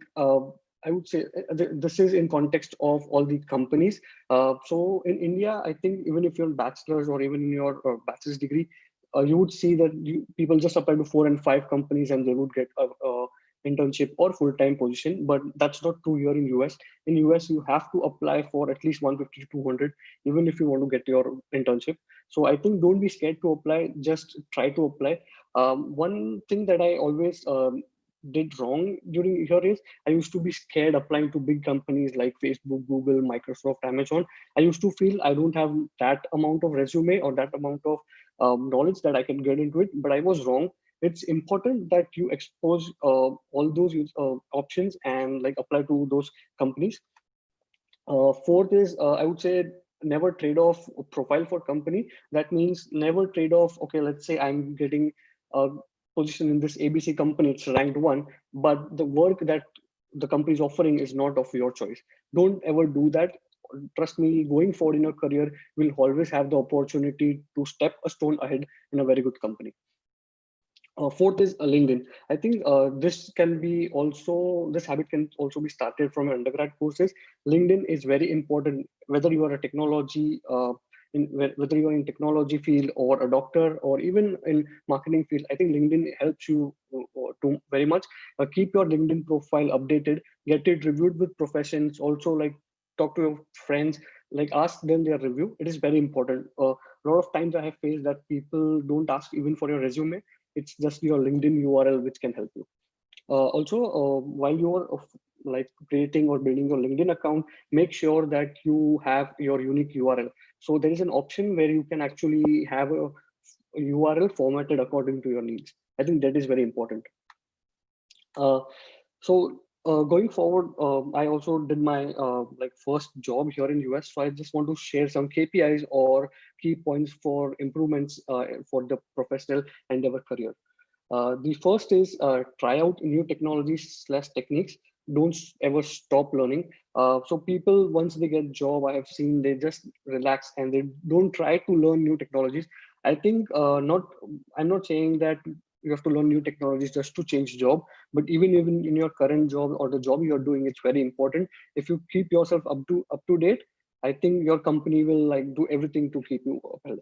I would say, this is in context of all the companies. So in India, I think even if you're bachelor's or even in your bachelor's degree, you would see that people just apply to 4 and 5 companies and they would get a internship or full-time position. But that's not true here in US. In US, you have to apply for at least 150 to 200, even if you want to get your internship. So I think don't be scared to apply. Just try to apply. One thing that I always did wrong during here is I used to be scared applying to big companies like Facebook, Google, Microsoft, Amazon. I used to feel I don't have that amount of resume or that amount of knowledge that I can get into it, but I was wrong. It's important that you expose all those options and like apply to those companies. Fourth is I would say never trade off a profile for company. That means never trade off. Okay, let's say I'm getting a position in this ABC company, it's ranked 1, but the work that the company is offering is not of your choice. Don't ever do that. Trust me, going forward in your career, will always have the opportunity to step a stone ahead in a very good company. Fourth is LinkedIn. I think this habit can also be started from undergrad courses. LinkedIn is very important, whether you are a technology, whether you are in technology field or a doctor or even in marketing field. I think LinkedIn helps you to very much. Keep your LinkedIn profile updated, get it reviewed with professions. Also, like talk to your friends, like ask them their review. It is very important. A lot of times I have faced that people don't ask even for your resume. It's just your LinkedIn URL which can help you. Also, while you're like creating or building your LinkedIn account, make sure that you have your unique URL. So there is an option where you can actually have a URL formatted according to your needs. I think that is very important. So going forward, I also did my like first job here in US. So I just want to share some KPIs or key points for improvements for the professional endeavor career. The first is try out new technologies / techniques. Don't ever stop learning. So people, once they get job, I have seen they just relax and they don't try to learn new technologies. I think I'm not saying that you have to learn new technologies just to change job, but even in your current job or the job you're doing, it's very important. If you keep yourself up to date, I think your company will like do everything to keep you upheld.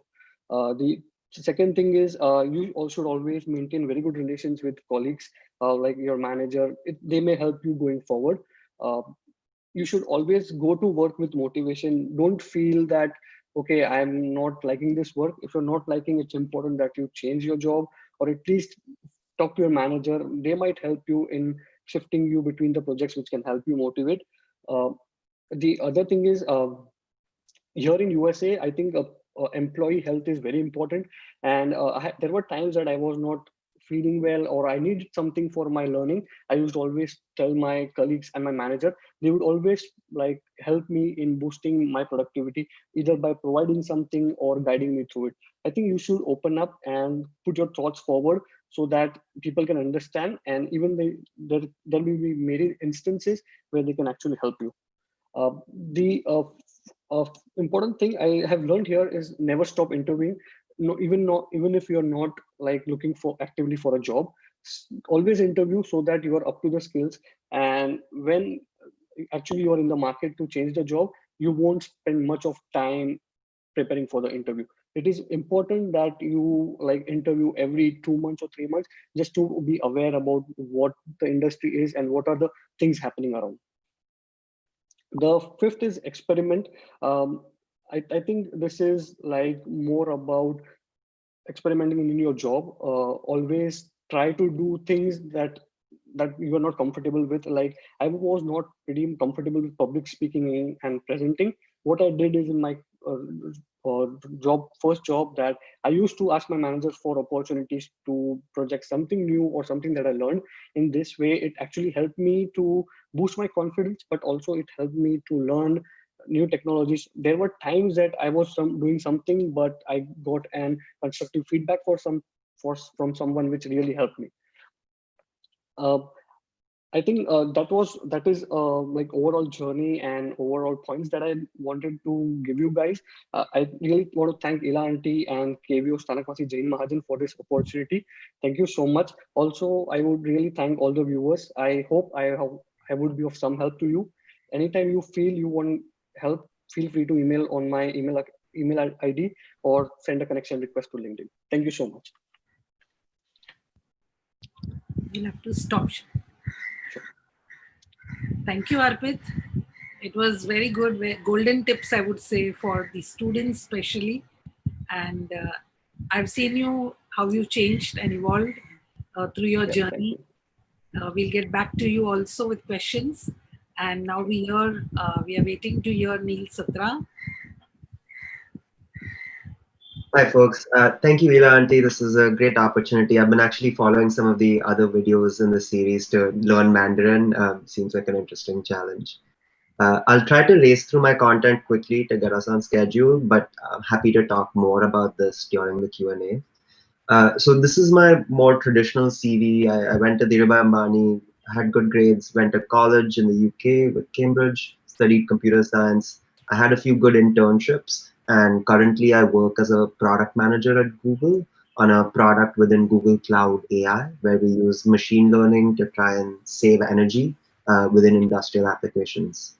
The Second thing is you also should always maintain very good relations with colleagues, like your manager. They may help you going forward. Uh, you should always go to work with motivation. Don't feel that, okay, I'm not liking this work. If you're not liking, it's important that you change your job, or at least talk to your manager. They might help you in shifting you between the projects, which can help you motivate. uh, the other thing is, here in USA, I think employee health is very important. And there were times that I was not feeling well, or I needed something for my learning. I used to always tell my colleagues and my manager. They would always like help me in boosting my productivity, either by providing something or guiding me through it. I think you should open up and put your thoughts forward so that people can understand, and even there will be many instances where they can actually help you. The important thing I have learned here is never stop interviewing. No, even if you're not like looking for actively for a job, always interview so that you are up to the skills. And when actually you are in the market to change the job, you won't spend much of time preparing for the interview. It is important that you like interview every 2 months or 3 months, just to be aware about what the industry is and what are the things happening around. The fifth is experiment. I think this is like more about experimenting in your job. Always try to do things that you are not comfortable with. Like I was not pretty comfortable with public speaking and presenting. What I did is in my first job, that I used to ask my managers for opportunities to project something new or something that I learned. In this way, it actually helped me to boost my confidence, but also it helped me to learn new technologies. There were times that I was doing something, but I got an constructive feedback from someone, which really helped me. Uh, I think that is like overall journey and overall points that I wanted to give you guys. I really want to thank Ila Auntie and KVO Stanakwasi Jain Mahajan for this opportunity. Thank you so much. Also, I would really thank all the viewers. I hope I would be of some help to you. Anytime you feel you want help, feel free to email on my email ID or send a connection request to LinkedIn. Thank you so much. We'll have to stop. Thank you, Arpit. It was very good, golden tips, I would say, for the students especially. And I've seen you, how you changed and evolved through your journey. We'll get back to you also with questions. And now we are waiting to hear Neil Satra. Hi, folks. Thank you, Ila Auntie. This is a great opportunity. I've been actually following some of the other videos in the series to learn Mandarin. Seems like an interesting challenge. I'll try to race through my content quickly to get us on schedule, but I'm happy to talk more about this during the Q&A. So this is my more traditional CV. I went to Dhirubhai Ambani, had good grades, went to college in the UK with Cambridge, studied computer science. I had a few good internships, and currently I work as a product manager at Google on a product within Google Cloud AI, where we use machine learning to try and save energy within industrial applications.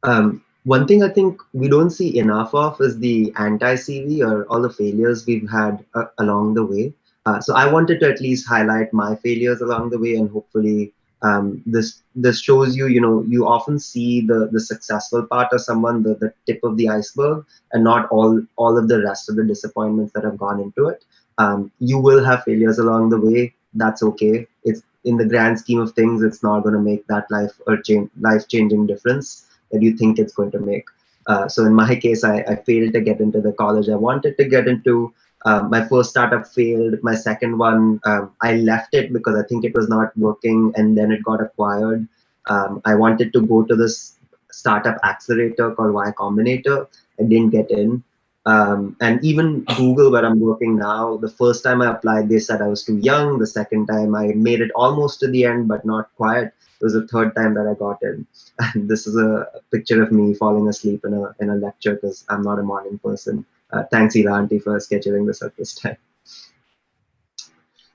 One thing I think we don't see enough of is the anti-CV or all the failures we've had along the way. So I wanted to at least highlight my failures along the way, and hopefully this shows you, you often see the successful part of someone, the tip of the iceberg, and not all of the rest of the disappointments that have gone into it. You will have failures along the way. That's okay. It's in the grand scheme of things, it's not going to make that life-changing difference that you think it's going to make. So in my case, I failed to get into the college I wanted to get into. My first startup failed. My second one, I left it because I think it was not working, and then it got acquired. I wanted to go to this startup accelerator called Y Combinator. I didn't get in. And even Google, where I'm working now, the first time I applied, they said I was too young. The second time I made it almost to the end, but not quite. It was the third time that I got in. And this is a picture of me falling asleep in a lecture because I'm not a morning person. Thanks, Ila Auntie, for scheduling this at this time.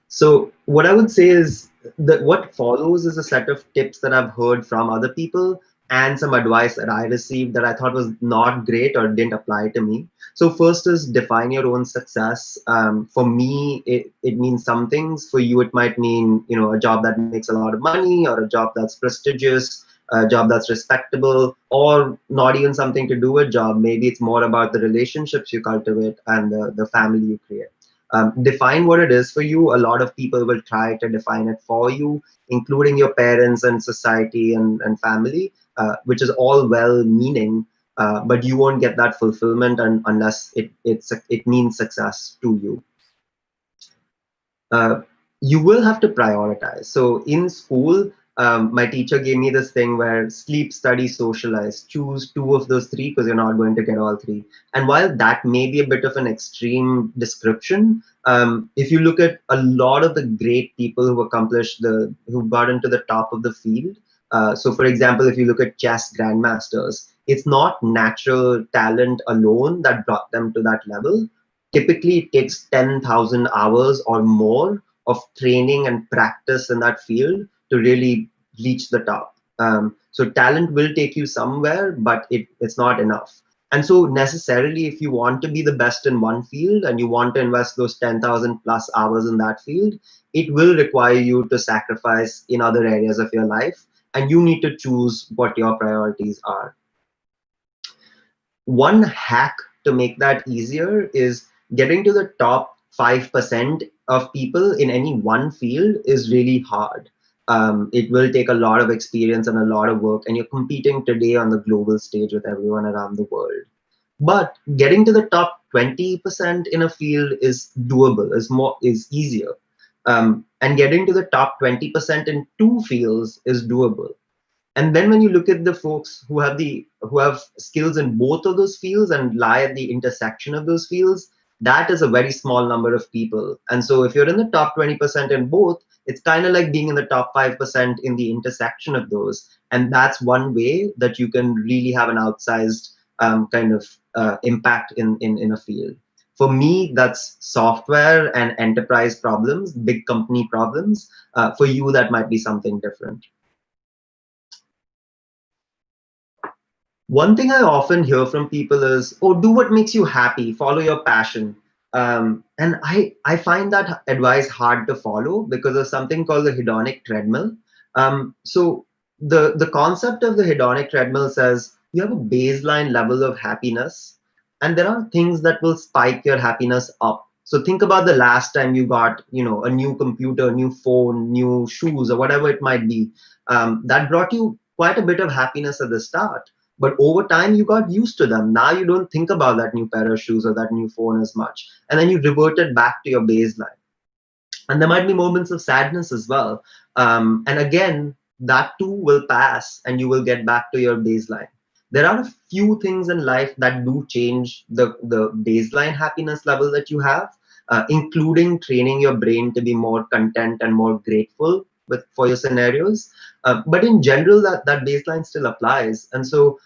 So what I would say is that what follows is a set of tips that I've heard from other people, and some advice that I received that I thought was not great or didn't apply to me. So first is define your own success. For me, it means some things. For you, it might mean, you know, a job that makes a lot of money, or a job that's prestigious, a job that's respectable, or not even something to do with job. Maybe it's more about the relationships you cultivate and the family you create. Define what it is for you. A lot of people will try to define it for you, including your parents and society and family, which is all well-meaning, but you won't get that fulfillment unless it means success to you. You will have to prioritize. So in school, my teacher gave me this thing where sleep, study, socialize. Choose two of those three because you're not going to get all three. And while that may be a bit of an extreme description, if you look at a lot of the great people who got into the top of the field. So for example, if you look at chess grandmasters, it's not natural talent alone that brought them to that level. Typically, it takes 10,000 hours or more of training and practice in that field to really reach the top. So talent will take you somewhere, but it's not enough. And so necessarily, if you want to be the best in one field and you want to invest those 10,000 plus hours in that field, it will require you to sacrifice in other areas of your life. And you need to choose what your priorities are. One hack to make that easier is getting to the top 5% of people in any one field is really hard. It will take a lot of experience and a lot of work, and you're competing today on the global stage with everyone around the world. But getting to the top 20% in a field is doable, is easier. And getting to the top 20% in two fields is doable. And then when you look at the folks who have skills in both of those fields and lie at the intersection of those fields, that is a very small number of people. And so if you're in the top 20% in both, it's kind of like being in the top 5% in the intersection of those. And that's one way that you can really have an outsized impact in a field. For me, that's software and enterprise problems, big company problems. For you, that might be something different. One thing I often hear from people is, oh, do what makes you happy, follow your passion. And I find that advice hard to follow because of something called the hedonic treadmill. So the concept of the hedonic treadmill says you have a baseline level of happiness, and there are things that will spike your happiness up. So think about the last time you got, a new computer, new phone, new shoes, or whatever it might be. That brought you quite a bit of happiness at the start. But over time, you got used to them. Now you don't think about that new pair of shoes or that new phone as much. And then you reverted back to your baseline. And there might be moments of sadness as well. And again, that too will pass and you will get back to your baseline. There are a few things in life that do change the baseline happiness level that you have, including training your brain to be more content and more grateful for your scenarios. But in general, that baseline still applies. And so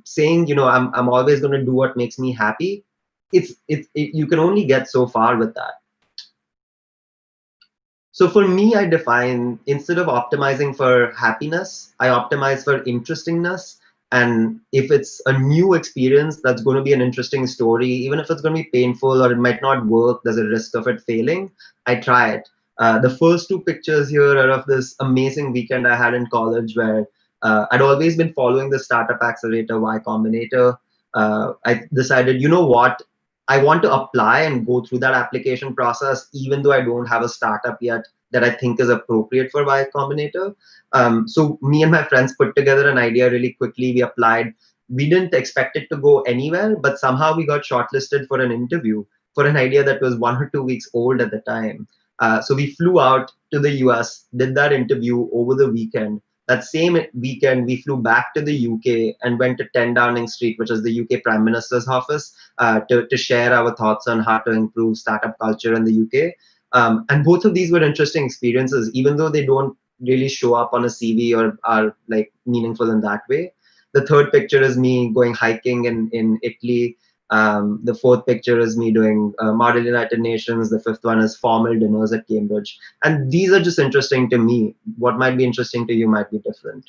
saying, I'm always going to do what makes me happy, you can only get so far with that. So for me, I define, instead of optimizing for happiness, I optimize for interestingness. And if it's a new experience that's going to be an interesting story, even if it's going to be painful or it might not work, there's a risk of it failing, I try it. The first two pictures here are of this amazing weekend I had in college where I'd always been following the startup accelerator Y Combinator. I decided, you know what? I want to apply and go through that application process, even though I don't have a startup yet that I think is appropriate for Y Combinator. So me and my friends put together an idea really quickly. We applied. We didn't expect it to go anywhere, but somehow we got shortlisted for an interview for an idea that was 1 or 2 weeks old at the time. So we flew out to the US, did that interview over the weekend. That same weekend, we flew back to the UK and went to 10 Downing Street, which is the UK Prime Minister's office, to share our thoughts on how to improve startup culture in the UK. And both of these were interesting experiences, even though they don't really show up on a CV or are like meaningful in that way. The third picture is me going hiking in Italy. The fourth picture is me doing Model United Nations. The fifth one is formal dinners at Cambridge. And these are just interesting to me. What might be interesting to you might be different.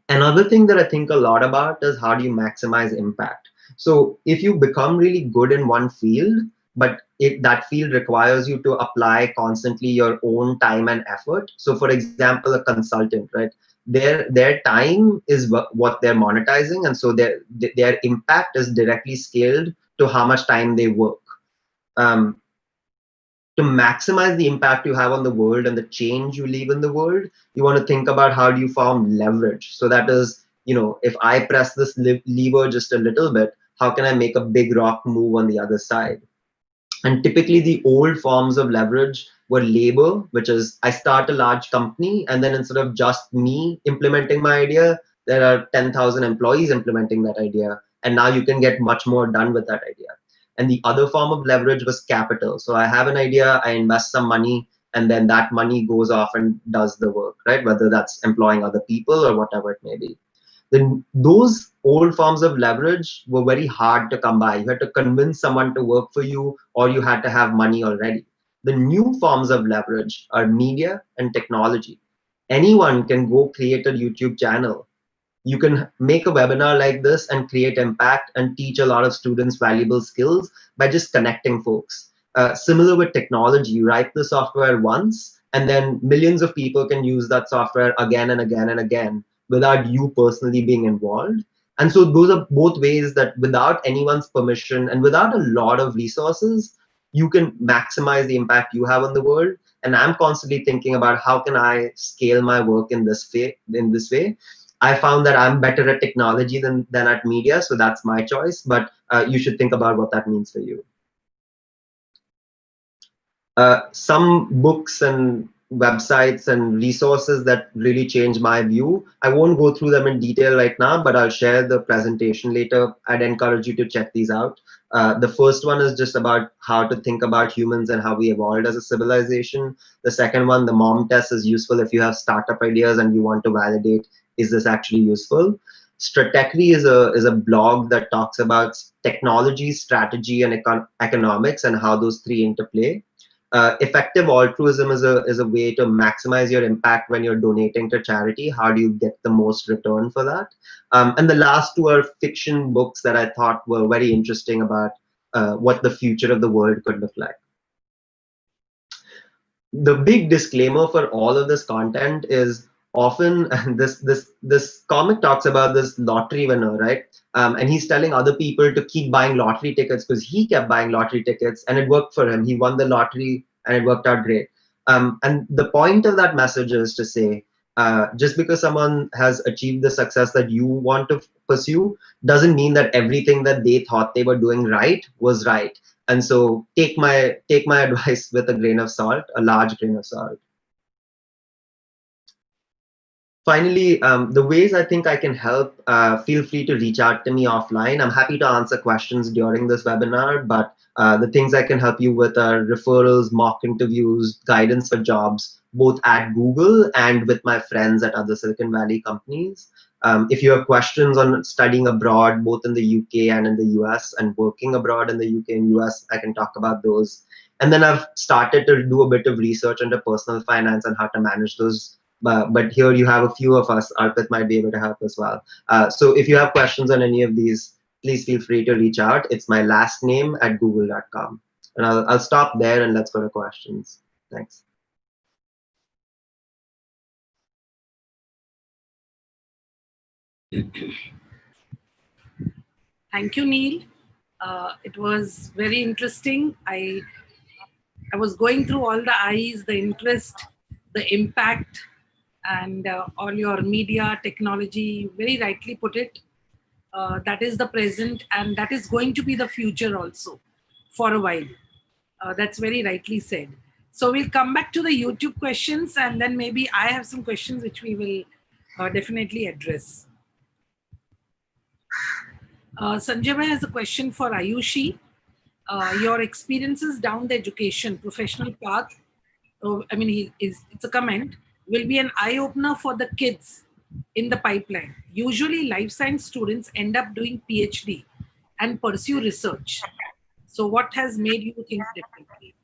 Another thing that I think a lot about is how do you maximize impact. So if you become really good in one field, but if that field requires you to apply constantly your own time and effort. So for example, a consultant, right? Their time is what they're monetizing, and so their impact is directly scaled to how much time they work. Um, to maximize the impact you have on the world and the change you leave in the world, you want to think about how do you form leverage. So that is, if I press this lever just a little bit, how can I make a big rock move on the other side? And typically the old forms of leverage were labor, which is I start a large company and then instead of just me implementing my idea, there are 10,000 employees implementing that idea. And now you can get much more done with that idea. And the other form of leverage was capital. So I have an idea, I invest some money, and then that money goes off and does the work, right? Whether that's employing other people or whatever it may be. Then those old forms of leverage were very hard to come by. You had to convince someone to work for you, or you had to have money already. The new forms of leverage are media and technology. Anyone can go create a YouTube channel. You can make a webinar like this and create impact and teach a lot of students valuable skills by just connecting folks. Similar with technology, you write the software once and then millions of people can use that software again and again and again without you personally being involved. And so those are both ways that without anyone's permission and without a lot of resources, you can maximize the impact you have on the world. And I'm constantly thinking about how can I scale my work in this way. I found that I'm better at technology than at media, so that's my choice. But you should think about what that means for you. Some books and websites and resources that really change my view. I won't go through them in detail right now, but I'll share the presentation later. I'd encourage you to check these out. The first one is just about how to think about humans and how we evolved as a civilization. The second one, the mom test, is useful if you have startup ideas and you want to validate, is this actually useful? Stratechery is a blog that talks about technology, strategy, and economics and how those three interplay. Effective altruism is a way to maximize your impact when you're donating to charity. How do you get the most return for that? And the last two are fiction books that I thought were very interesting about what the future of the world could look like. The big disclaimer for all of this content is often this comic talks about this lottery winner, right? And he's telling other people to keep buying lottery tickets because he kept buying lottery tickets and it worked for him. He won the lottery and it worked out great. And the point of that message is to say, just because someone has achieved the success that you want to pursue doesn't mean that everything that they thought they were doing right was right. And so take my advice with a grain of salt, a large grain of salt. Finally, the ways I think I can help, feel free to reach out to me offline. I'm happy to answer questions during this webinar, but the things I can help you with are referrals, mock interviews, guidance for jobs, both at Google and with my friends at other Silicon Valley companies. If you have questions on studying abroad, both in the UK and in the US, and working abroad in the UK and US, I can talk about those. And then I've started to do a bit of research into personal finance and how to manage those. But here you have a few of us. Arpit might be able to help as well. So if you have questions on any of these, please feel free to reach out. It's my last name at google.com. And I'll stop there and let's go to questions. Thanks. Thank you, Neil. It was very interesting. I was going through all the I's, the interest, the impact, and all your media, technology. You very rightly put it. That is the present, and that is going to be the future also for a while. That's very rightly said. So we'll come back to the YouTube questions, and then maybe I have some questions which we will definitely address. Sanjay Bhai has a question for Ayushi. Your experiences down the education professional path, it's a comment, will be an eye-opener for the kids in the pipeline. Usually life science students end up doing PhD and pursue research. So what has made you think differently?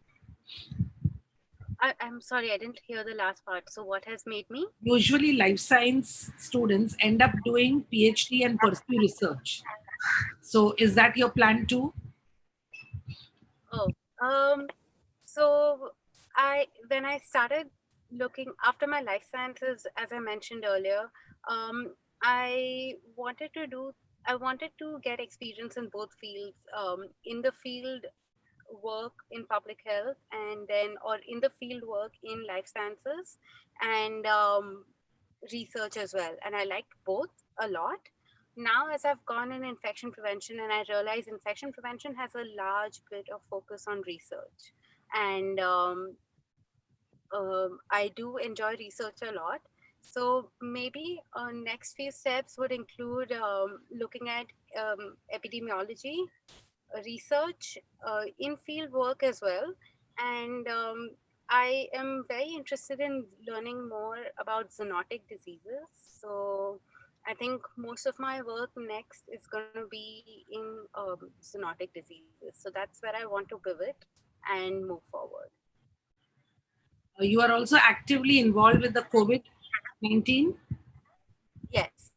I'm sorry, I didn't hear the last part. So what has made me? Usually, life science students end up doing PhD and pursue research. So, is that your plan too? Oh, so when I started looking after my life sciences, as I mentioned earlier, um, I wanted to do, I wanted to get experience in both fields, in the field work in public health, and then, or in the field work in life sciences and research as well. And I like both a lot. Now, as I've gone in infection prevention, and I realize infection prevention has a large bit of focus on research. And I do enjoy research a lot. So maybe next few steps would include looking at epidemiology, research, in field work as well. And I am very interested in learning more about zoonotic diseases. So I think most of my work next is going to be in zoonotic diseases. So that's where I want to pivot and move forward. You are also actively involved with the COVID-19. Yes.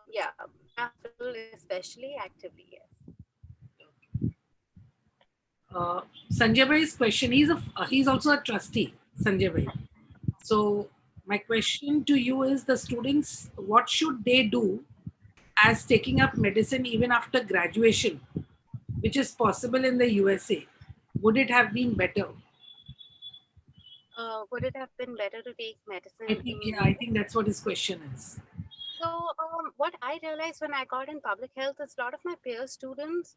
Yeah. My hospital, especially actively, yes. Sanjay Bhai's question, he's also a trustee, Sanjay Bhai. So my question to you is, the students, what should they do as taking up medicine even after graduation, which is possible in the USA? Would it have been better? Would it have been better to take medicine I think, in yeah, I think that's what his question is. So, what I realized when I got in public health is a lot of my peer students,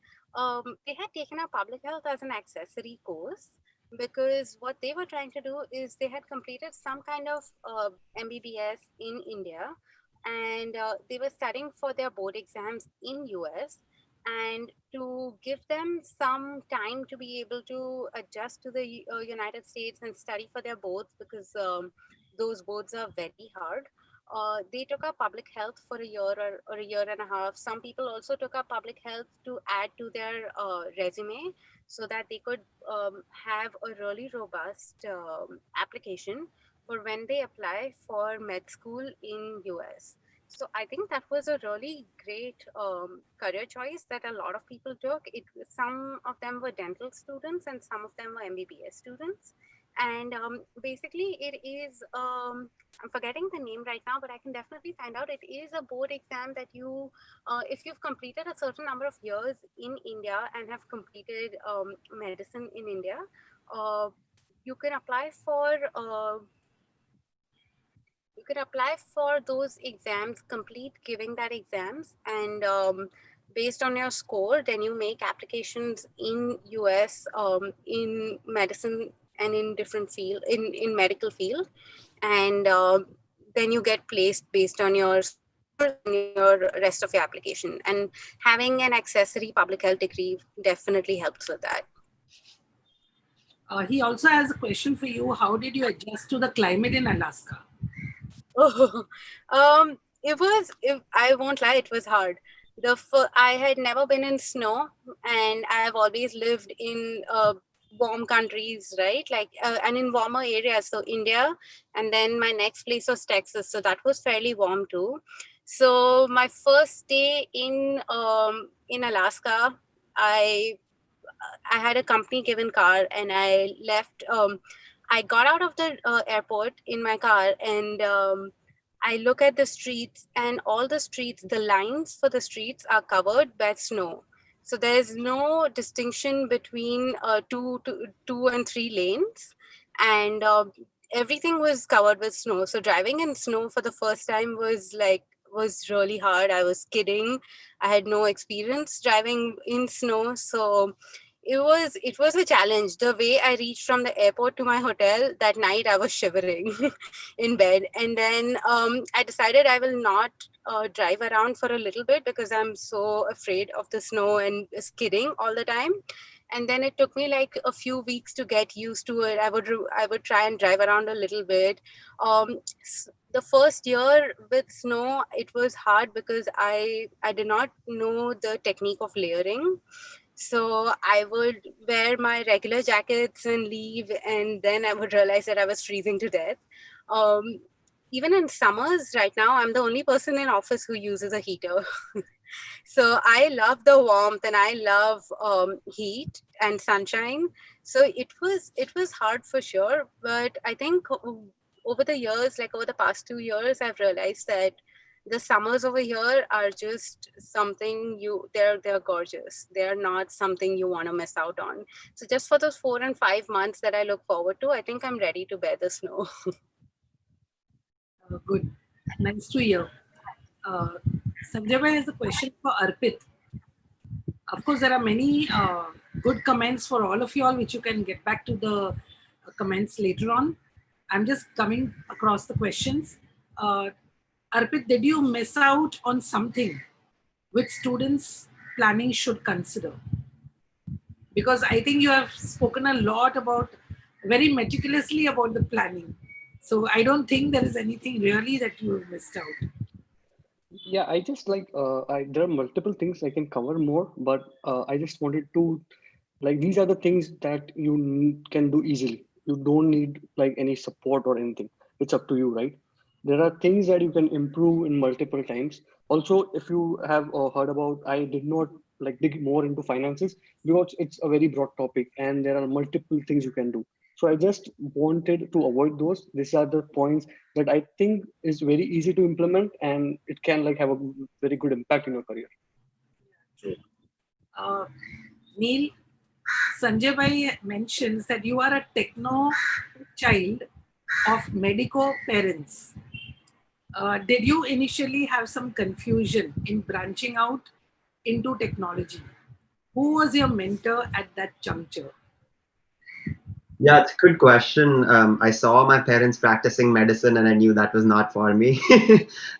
they had taken up public health as an accessory course, because what they were trying to do is they had completed some kind of MBBS in India, and they were studying for their board exams in US. And to give them some time to be able to adjust to the United States and study for their boards, because those boards are very hard, they took up public health for a year or a year and a half. Some people also took up public health to add to their resume, so that they could have a really robust application for when they apply for med school in US. So I think that was a really great career choice that a lot of people took. Some of them were dental students and some of them were MBBS students. And basically, it is I'm forgetting the name right now, but I can definitely find out. It is a board exam that you, if you've completed a certain number of years in India and have completed medicine in India, uh, you can apply for those exams, complete giving that exams, and based on your score, then you make applications in US in medicine and in different field in medical field, and then you get placed based on your scores and your rest of your application. And having an accessory public health degree definitely helps with that. He also has a question for you. How did you adjust to the climate in Alaska? I won't lie, it was hard. I had never been in snow, and I have always lived in warm countries, right? Like, and in warmer areas. So India, and then my next place was Texas. So that was fairly warm too. So my first day in Alaska, I had a company given car, and I left. I got out of the airport in my car, and I look at the streets, and all the streets, the lines for the streets are covered by snow. So there's no distinction between two and three lanes, and everything was covered with snow. So driving in snow for the first time was really hard. I was kidding. I had no experience driving in snow, so it was a challenge. The way I reached from the airport to my hotel that night, I was shivering in bed. And then I decided I will not drive around for a little bit, because I'm so afraid of the snow and skidding all the time. And then it took me like a few weeks to get used to it. I would try and drive around a little bit. The first year with snow, it was hard because I did not know the technique of layering. So I would wear my regular jackets and leave, and then I would realize that I was freezing to death. Um, Even in summers right now, I'm the only person in office who uses a heater. So I love the warmth and I love heat and sunshine. So it was hard for sure, but I think over the years, like over the past 2 years, I've realized that the summers over here are just something they're gorgeous. They're not something you want to miss out on. So just for those 4 and 5 months that I look forward to, I think I'm ready to bear the snow. Good. Nice to hear. Sanjay bhai has a question for Arpit. Of course, there are many good comments for all of you all, which you can get back to the comments later on. I'm just coming across the questions. Arpit, did you miss out on something which students planning should consider? Because I think you have spoken a lot about, very meticulously about the planning. So I don't think there is anything really that you have missed out. Yeah, I just like there are multiple things I can cover more, but I just wanted to like these are the things that can do easily. You don't need like any support or anything. It's up to you, right? There are things that you can improve in multiple times. Also, if you have heard about, I did not like dig more into finances because it's a very broad topic and there are multiple things you can do. So I just wanted to avoid those. These are the points that I think is very easy to implement and it can like have a very good impact in your career. True. Neil, Sanjay bhai mentions that you are a techno child of medico parents. Did you initially have some confusion in branching out into technology? Who was your mentor at that juncture? Yeah, it's a good question. I saw my parents practicing medicine and I knew that was not for me.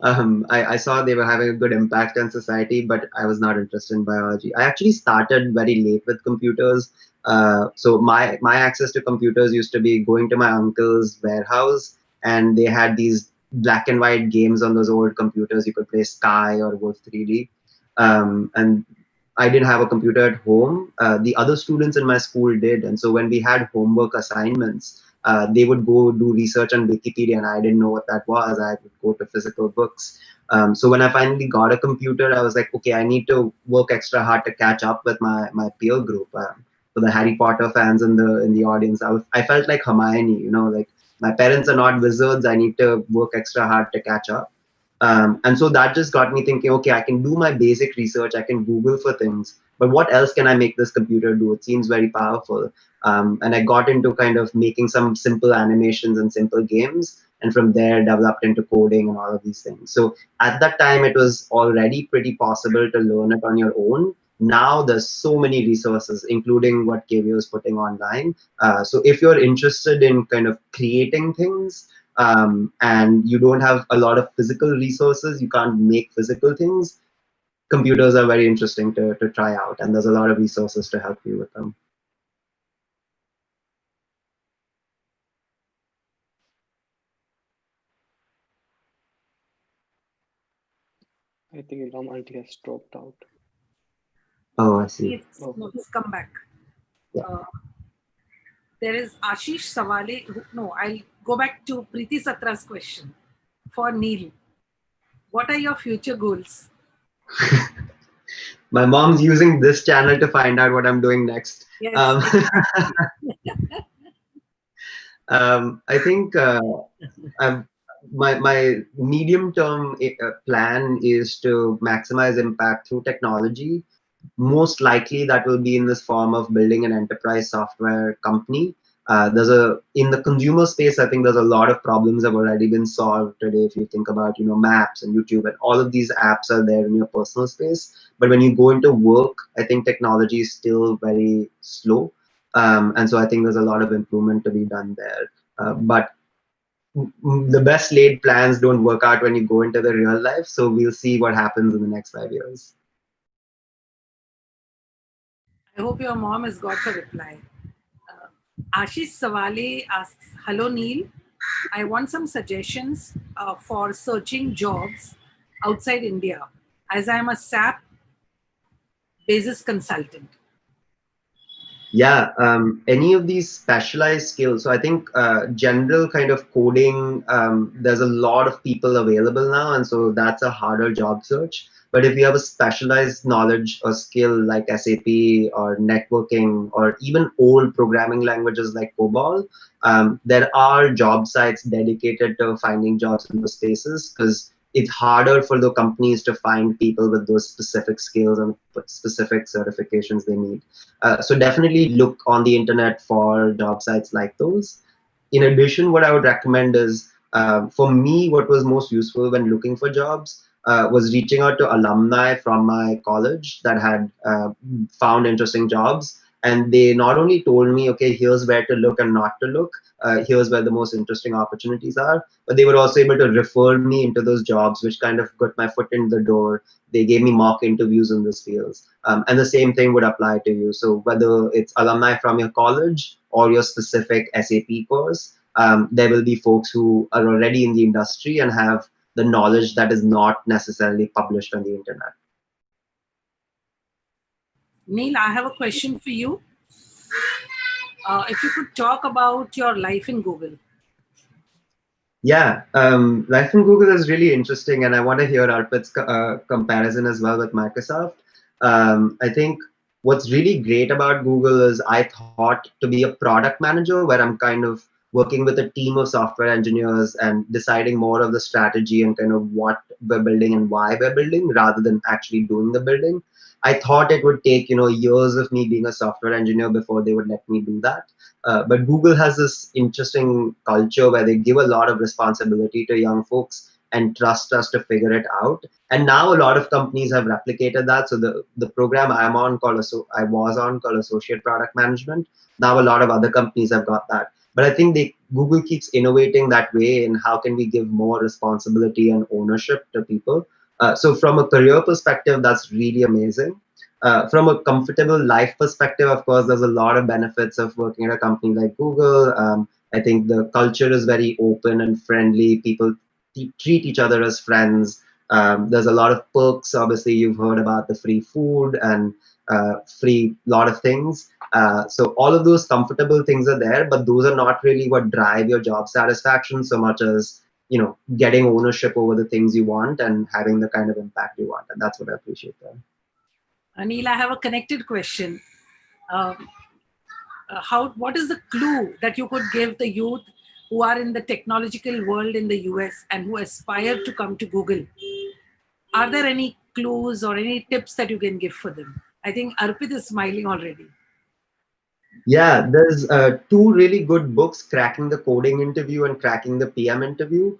I saw they were having a good impact on society, but I was not interested in biology. I actually started very late with computers. So my access to computers used to be going to my uncle's warehouse, and they had these black and white games on those old computers. You could play Sky or Wolf 3D. And I didn't have a computer at home. The other students in my school did. And so when we had homework assignments, they would go do research on Wikipedia, and I didn't know what that was. I would go to physical books. So when I finally got a computer, I was like, okay, I need to work extra hard to catch up with my peer group. For the Harry Potter fans in the audience, I felt like Hermione, like my parents are not wizards. I need to work extra hard to catch up. And so that just got me thinking, okay, I can do my basic research, I can Google for things, but what else can I make this computer do? It seems very powerful. And I got into kind of making some simple animations and simple games. And from there, developed into coding and all of these things. So at that time, it was already pretty possible to learn it on your own. Now there's so many resources, including what KVO is putting online. So if you're interested in kind of creating things, and you don't have a lot of physical resources, you can't make physical things, computers are very interesting to try out, and there's a lot of resources to help you with them. I think Ram Auntie has dropped out. Oh, I see. No, he's come back. Yeah. There is Ashish Sawale. No, I'll go back to Preeti Satra's question for Neil. What are your future goals? My mom's using this channel to find out what I'm doing next. Yes. I think my medium term plan is to maximize impact through technology. Most likely that will be in this form of building an enterprise software company. In the consumer space, I think there's a lot of problems have already been solved today. If you think about, Maps and YouTube and all of these apps are there in your personal space. But when you go into work, I think technology is still very slow. And so I think there's a lot of improvement to be done there. But the best laid plans don't work out when you go into the real life. So we'll see what happens in the next 5 years. I hope your mom has got her reply. Ashish Sawale asks, hello Neil, I want some suggestions for searching jobs outside India as I am a SAP basis consultant. Yeah, any of these specialized skills. So I think general kind of coding, there's a lot of people available now, and so that's a harder job search. But if you have a specialized knowledge or skill like SAP or networking or even old programming languages like COBOL, there are job sites dedicated to finding jobs in those spaces, because it's harder for the companies to find people with those specific skills and specific certifications they need. So definitely look on the internet for job sites like those. In addition, what I would recommend is, for me, what was most useful when looking for jobs was reaching out to alumni from my college that had found interesting jobs. And they not only told me, okay, here's where to look and not to look, here's where the most interesting opportunities are, but they were also able to refer me into those jobs, which kind of got my foot in the door. They gave me mock interviews in those fields. And the same thing would apply to you. So whether it's alumni from your college or your specific SAP course, there will be folks who are already in the industry and have the knowledge that is not necessarily published on the internet. Neil, I have a question for you. If you could talk about your life in Google. Yeah, life in Google is really interesting, and I want to hear Arpit's comparison as well with Microsoft. I think what's really great about Google is I thought to be a product manager where I'm kind of working with a team of software engineers and deciding more of the strategy and kind of what we're building and why we're building rather than actually doing the building. I thought it would take, years of me being a software engineer before they would let me do that. But Google has this interesting culture where they give a lot of responsibility to young folks and trust us to figure it out. And now a lot of companies have replicated that. So the program I was on called Associate Product Management. Now a lot of other companies have got that. But I think Google keeps innovating that way in how can we give more responsibility and ownership to people. So from a career perspective, that's really amazing. From a comfortable life perspective, of course, there's a lot of benefits of working at a company like Google. I think the culture is very open and friendly. People treat each other as friends. There's a lot of perks. Obviously, you've heard about the free food and free lot of things. So all of those comfortable things are there, but those are not really what drive your job satisfaction so much as getting ownership over the things you want and having the kind of impact you want. And that's what I appreciate there. Anil, I have a connected question. What is the clue that you could give the youth who are in the technological world in the US and who aspire to come to Google? Are there any clues or any tips that you can give for them? I think Arpit is smiling already. Yeah, there's two really good books, Cracking the Coding Interview and Cracking the PM Interview.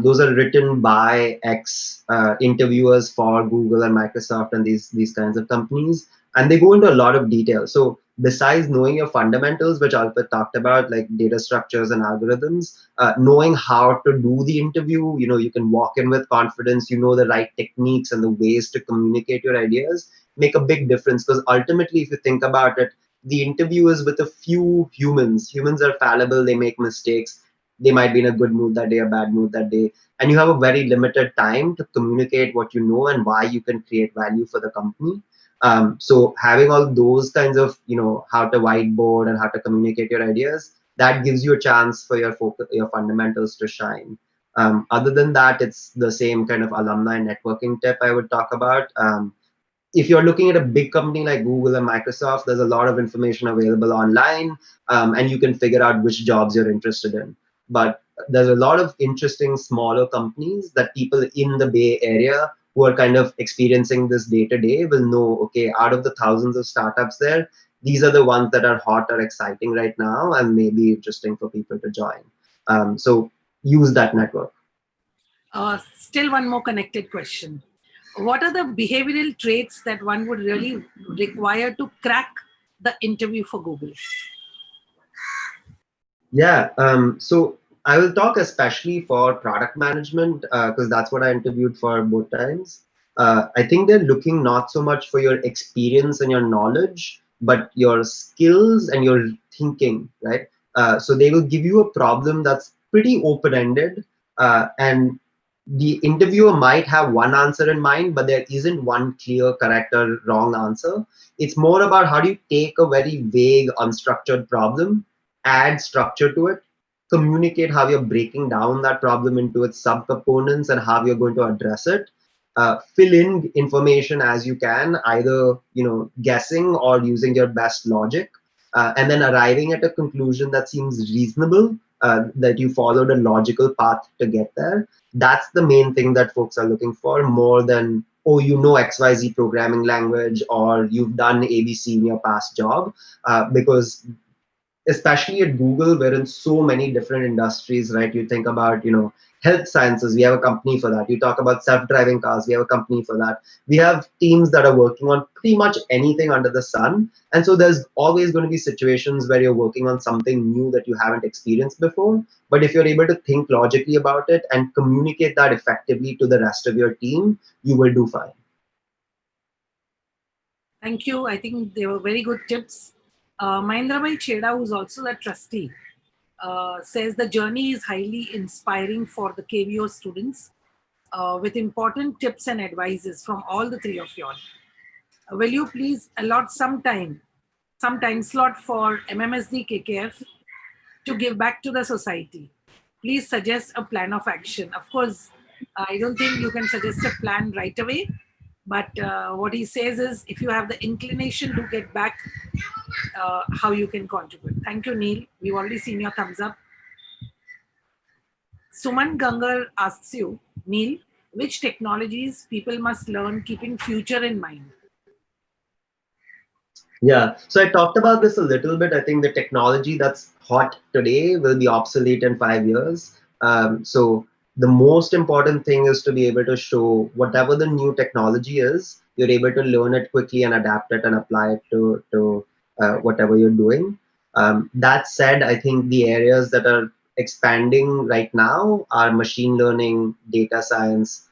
Those are written by ex-interviewers for Google and Microsoft and these kinds of companies. And they go into a lot of detail. So besides knowing your fundamentals, which Alpert talked about, like data structures and algorithms, knowing how to do the interview, you can walk in with confidence, the right techniques and the ways to communicate your ideas make a big difference. Because ultimately, if you think about it, the interview is with a few humans. Humans are fallible, they make mistakes. They might be in a good mood that day, a bad mood that day. And you have a very limited time to communicate what you know and why you can create value for the company. So having all those kinds of, how to whiteboard and how to communicate your ideas, that gives you a chance for your focus, your fundamentals to shine. Other than that, it's the same kind of alumni networking tip I would talk about. If you're looking at a big company like Google and Microsoft, there's a lot of information available online, and you can figure out which jobs you're interested in. But there's a lot of interesting smaller companies that people in the Bay Area who are kind of experiencing this day to day will know, okay, out of the thousands of startups there, these are the ones that are hot or exciting right now and maybe interesting for people to join. So use that network. Still one more connected question. What are the behavioral traits that one would really require to crack the interview for Google? Yeah, so I will talk especially for product management because that's what I interviewed for both times. I think they're looking not so much for your experience and your knowledge, but your skills and your thinking, right? So they will give you a problem that's pretty open-ended, and the interviewer might have one answer in mind, but there isn't one clear correct or wrong answer. It's more about how do you take a very vague, unstructured problem, add structure to it, communicate how you're breaking down that problem into its subcomponents and how you're going to address it. Fill in information as you can, either guessing or using your best logic, and then arriving at a conclusion that seems reasonable, that you followed a logical path to get there. That's the main thing that folks are looking for, more than, oh, you know XYZ programming language or you've done ABC in your past job. Because especially at Google, we're in so many different industries, right? You think about, health sciences, we have a company for that. You talk about self-driving cars, we have a company for that. We have teams that are working on pretty much anything under the sun. And so there's always going to be situations where you're working on something new that you haven't experienced before. But if you're able to think logically about it and communicate that effectively to the rest of your team, you will do fine. Thank you. I think they were very good tips. Mahendrabhai Cheda, who's also the trustee, says the journey is highly inspiring for the KVO students with important tips and advices from all the three of you all. Will you please allot some time slot for MMSD KKF to give back to the society? Please suggest a plan of action. Of course, I don't think you can suggest a plan right away, but what he says is if you have the inclination to get back, how you can contribute. Thank you, Neil. We've already seen your thumbs up. Suman Gangar asks you, Neil, which technologies people must learn keeping future in mind? Yeah, so I talked about this a little bit. I think the technology that's hot today will be obsolete in 5 years. So the most important thing is to be able to show whatever the new technology is, you're able to learn it quickly and adapt it and apply it to whatever you're doing. That said, I think the areas that are expanding right now are machine learning, data science,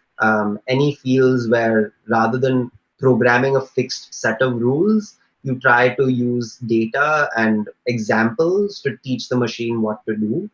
any fields where rather than programming a fixed set of rules, you try to use data and examples to teach the machine what to do.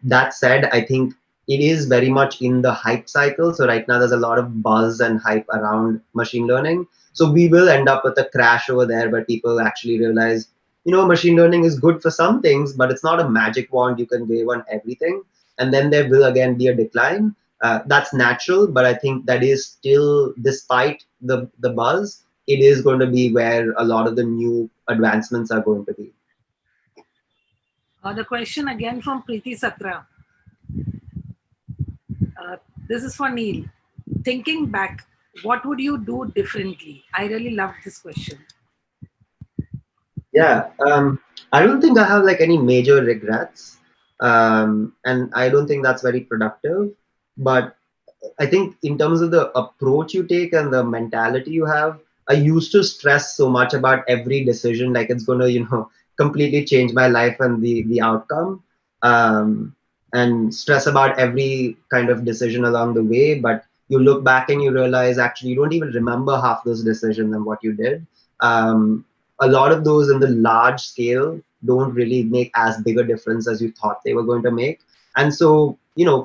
That said, I think it is very much in the hype cycle. So right now there's a lot of buzz and hype around machine learning. So we will end up with a crash over there where people actually realize, machine learning is good for some things, but it's not a magic wand you can wave on everything. And then there will again be a decline. That's natural, but I think that is still, despite the buzz, it is going to be where a lot of the new advancements are going to be. The question again from Preeti Satra. This is for Neil. Thinking back, what would you do differently? I really loved this question. Yeah, I don't think I have like any major regrets, and I don't think that's very productive. But I think in terms of the approach you take and the mentality you have, I used to stress so much about every decision, like it's going to, completely change my life and the outcome, and stress about every kind of decision along the way. But you look back and you realize actually you don't even remember half those decisions and what you did. A lot of those in the large scale don't really make as big a difference as you thought they were going to make. And so,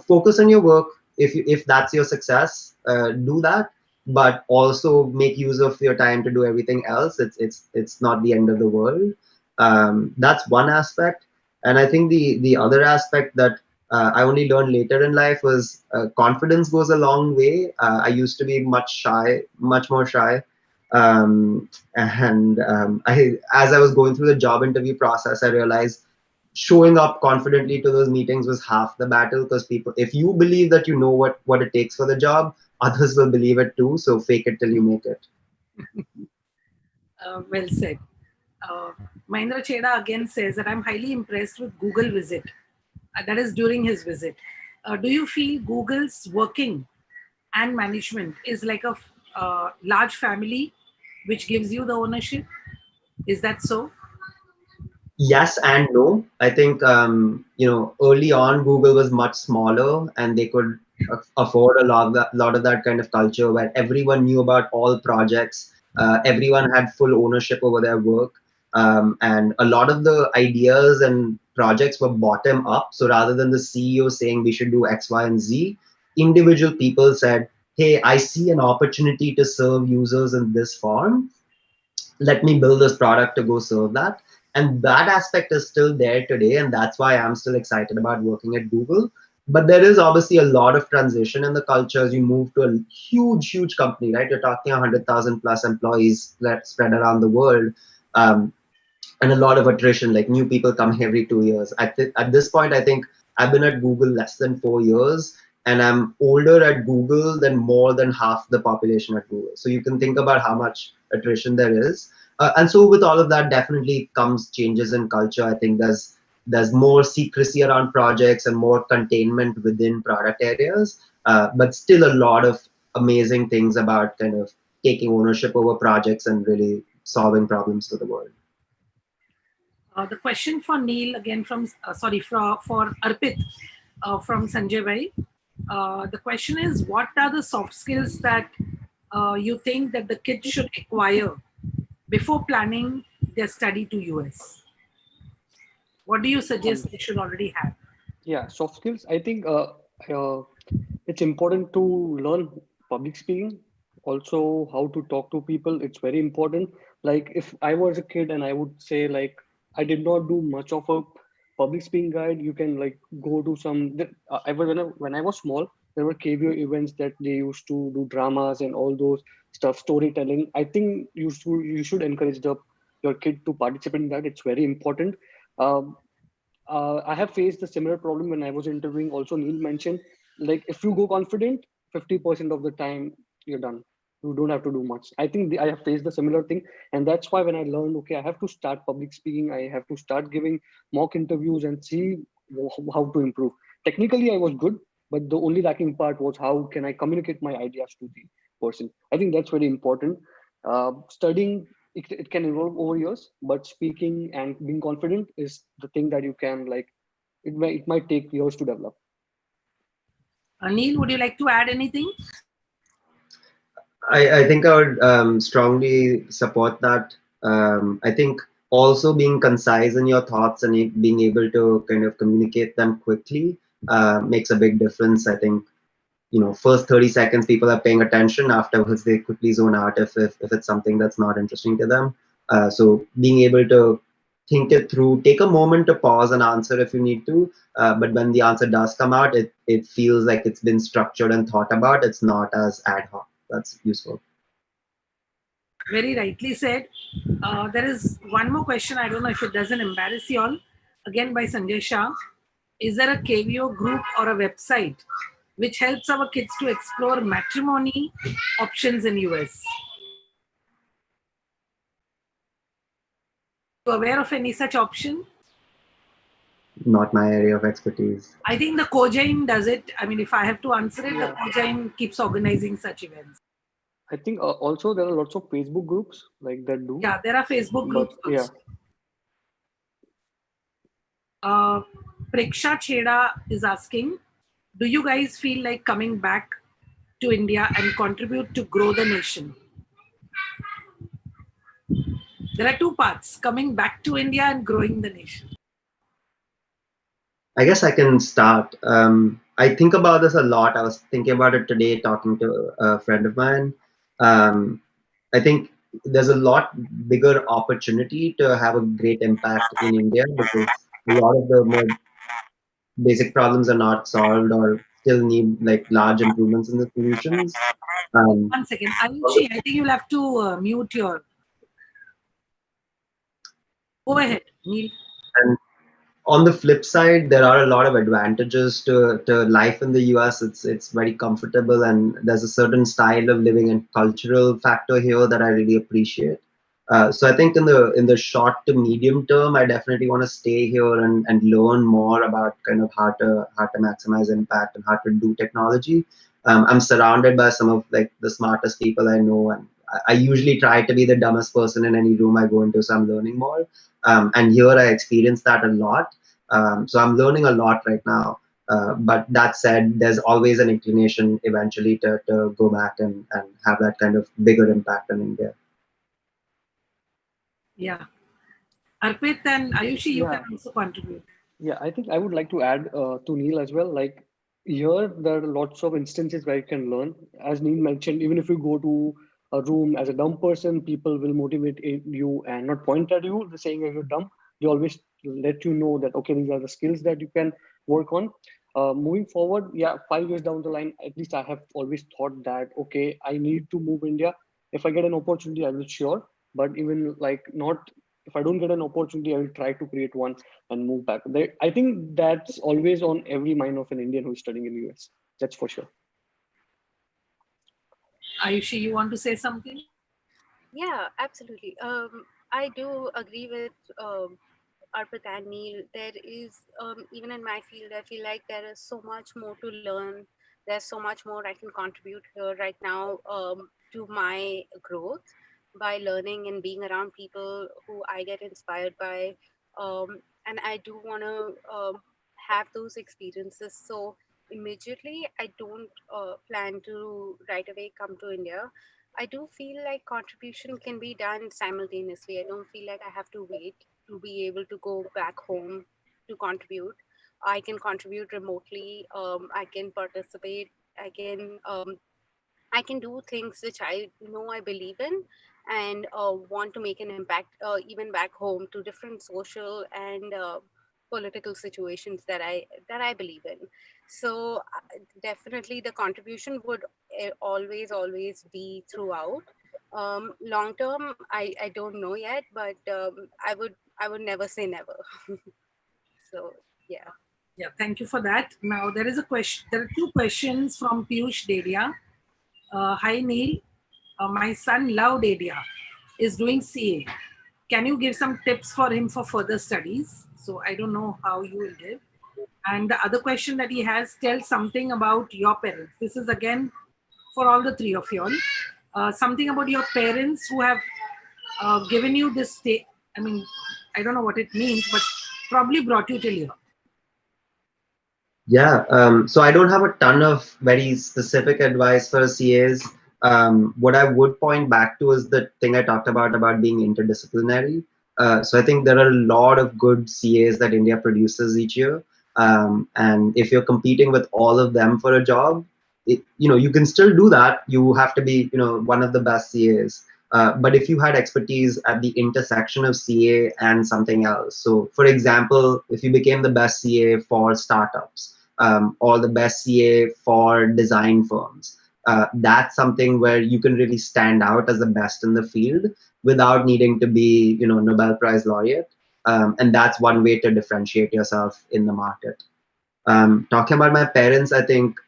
focus on your work. If that's your success, do that, but also make use of your time to do everything else. It's not the end of the world. That's one aspect. And I think the other aspect that I only learned later in life was confidence goes a long way. I used to be much more shy. As I was going through the job interview process, I realized showing up confidently to those meetings was half the battle, because people, if you believe that you know what it takes for the job, others will believe it too. So fake it till you make it. Well said. Mahendra Cheda again says that I'm highly impressed with Google visit. That is during his visit. Do you feel Google's working and management is like a large family which gives you the ownership? Is that so? Yes and no. I think early on Google was much smaller and they could afford a lot of that kind of culture where everyone knew about all projects. Everyone had full ownership over their work, and a lot of the ideas and projects were bottom up. So rather than the CEO saying we should do X, Y, and Z, individual people said, hey, I see an opportunity to serve users in this form. Let me build this product to go serve that. And that aspect is still there today. And that's why I'm still excited about working at Google. But there is obviously a lot of transition in the culture as you move to a huge company, right? You're talking 100,000 plus employees spread around the world. Um, and a lot of attrition, like new people come every 2 years. At this point, I think I've been at Google less than 4 years, and I'm older at Google than more than half the population at Google. So you can think about how much attrition there is. And so with all of that, definitely comes changes in culture. I think there's more secrecy around projects and more containment within product areas, but still a lot of amazing things about kind of taking ownership over projects and really solving problems for the world. The question for Neil again from for Arpit from Sanjay Bhai. The question is, what are the soft skills that you think that the kids should acquire before planning their study to US? What do you suggest they should already have? Yeah, soft skills. I think it's important to learn public speaking, also how to talk to people. It's very important. Like if I was a kid and I would say like I did not do much of a public speaking guide, you can like go to some. I was when I was small, there were KVO events that they used to do dramas and all those stuff, storytelling. I think you should encourage your kid to participate in that. It's very important. Um, I have faced a similar problem when I was interviewing. Also, Neil mentioned, like, if you go confident, 50% of the time you're done. You don't have to do much. I think I have faced the similar thing. And that's why when I learned, okay, I have to start public speaking, I have to start giving mock interviews and see how to improve. Technically, I was good, but the only lacking part was how can I communicate my ideas to the person. I think that's very important. Studying it can evolve over years, but speaking and being confident is the thing that you can like. It might take years to develop. Neil, would you like to add anything? I think I would strongly support that. I think also being concise in your thoughts and being able to kind of communicate them quickly makes a big difference. I think, first 30 seconds people are paying attention, afterwards they quickly zone out if it's something that's not interesting to them. So being able to think it through, take a moment to pause and answer if you need to, but when the answer does come out, it feels like it's been structured and thought about. It's not as ad hoc. That's useful. Very rightly said. There is one more question. I don't know if it doesn't embarrass you all. Again by Sanjay Shah. Is there a KVO group or a website which helps our kids to explore matrimony options in US? Are you aware of any such option? Not my area of expertise. I think the Cojain does it. I mean, if I have to answer it, the Cojain keeps organizing such events. I think also there are lots of Facebook groups like that do. Yeah, there are Facebook groups also. Yeah. Preksha Cheda is asking, do you guys feel like coming back to India and contribute to grow the nation? There are two parts, coming back to India and growing the nation. I guess I can start. I think about this a lot. I was thinking about it today, talking to a friend of mine. I think there's a lot bigger opportunity to have a great impact in India because a lot of the more basic problems are not solved or still need like large improvements in the solutions. 1 second. Ayushi, I think you'll have to mute your... Go ahead, Neil. And on the flip side, there are a lot of advantages to life in the US. It's very comfortable, and there's a certain style of living and cultural factor here that I really appreciate. So I think in the short to medium term, I definitely want to stay here and learn more about kind of how to maximize impact and how to do technology. I'm surrounded by some of like the smartest people I know, and I usually try to be the dumbest person in any room I go into, so I'm learning more. And here I experience that a lot. So I'm learning a lot right now. But that said, there's always an inclination eventually to go back and have that kind of bigger impact in India. Yeah. Arpit and Ayushi, you can also contribute. Yeah, I think I would like to add to Neil as well. Like Here, there are lots of instances where you can learn. As Neil mentioned, even if you go to a room as a dumb person, people will motivate you and not point at you, saying that you're dumb. They always let you know that, okay, these are the skills that you can work on. Moving forward, yeah, 5 years down the line, at least I have always thought that, okay, I need to move India. If I get an opportunity, I will sure. But even like not, if I don't get an opportunity, I will try to create one and move back. I think that's always on every mind of an Indian who's studying in the US. That's for sure. Ayushi, you want to say something? Yeah, absolutely. I do agree with Arpit and Neil. There is, even in my field, I feel like there is so much more to learn. There's so much more I can contribute here right now to my growth by learning and being around people who I get inspired by. And I do want to have those experiences. So immediately, I don't plan to right away come to India. I do feel like contribution can be done simultaneously. I don't feel like I have to wait to be able to go back home to contribute. I can contribute remotely. I can participate. I can do things which I know I believe in, and want to make an impact even back home to different social and political situations that I believe in. So definitely the contribution would always be throughout. Long term, I don't know yet, but I would never say never. So yeah. Yeah, thank you for that. Now there is a question. There are two questions from Piyush Dedia. Hi Neil, my son Love Dedia is doing CA. Can you give some tips for him for further studies? So I don't know how you will give. And the other question that he has, tell something about your parents. This is again for all the three of you all. Something about your parents who have given you this state. I mean, I don't know what it means, but probably brought you till here. Yeah, so I don't have a ton of very specific advice for CAs. What I would point back to is the thing I talked about being interdisciplinary. So I think there are a lot of good CAs that India produces each year. And if you're competing with all of them for a job, you can still do that. You have to be, one of the best CAs. But if you had expertise at the intersection of CA and something else, so for example, if you became the best CA for startups, or the best CA for design firms, that's something where you can really stand out as the best in the field without needing to be, Nobel Prize laureate. And that's one way to differentiate yourself in the market. Talking about my parents, I think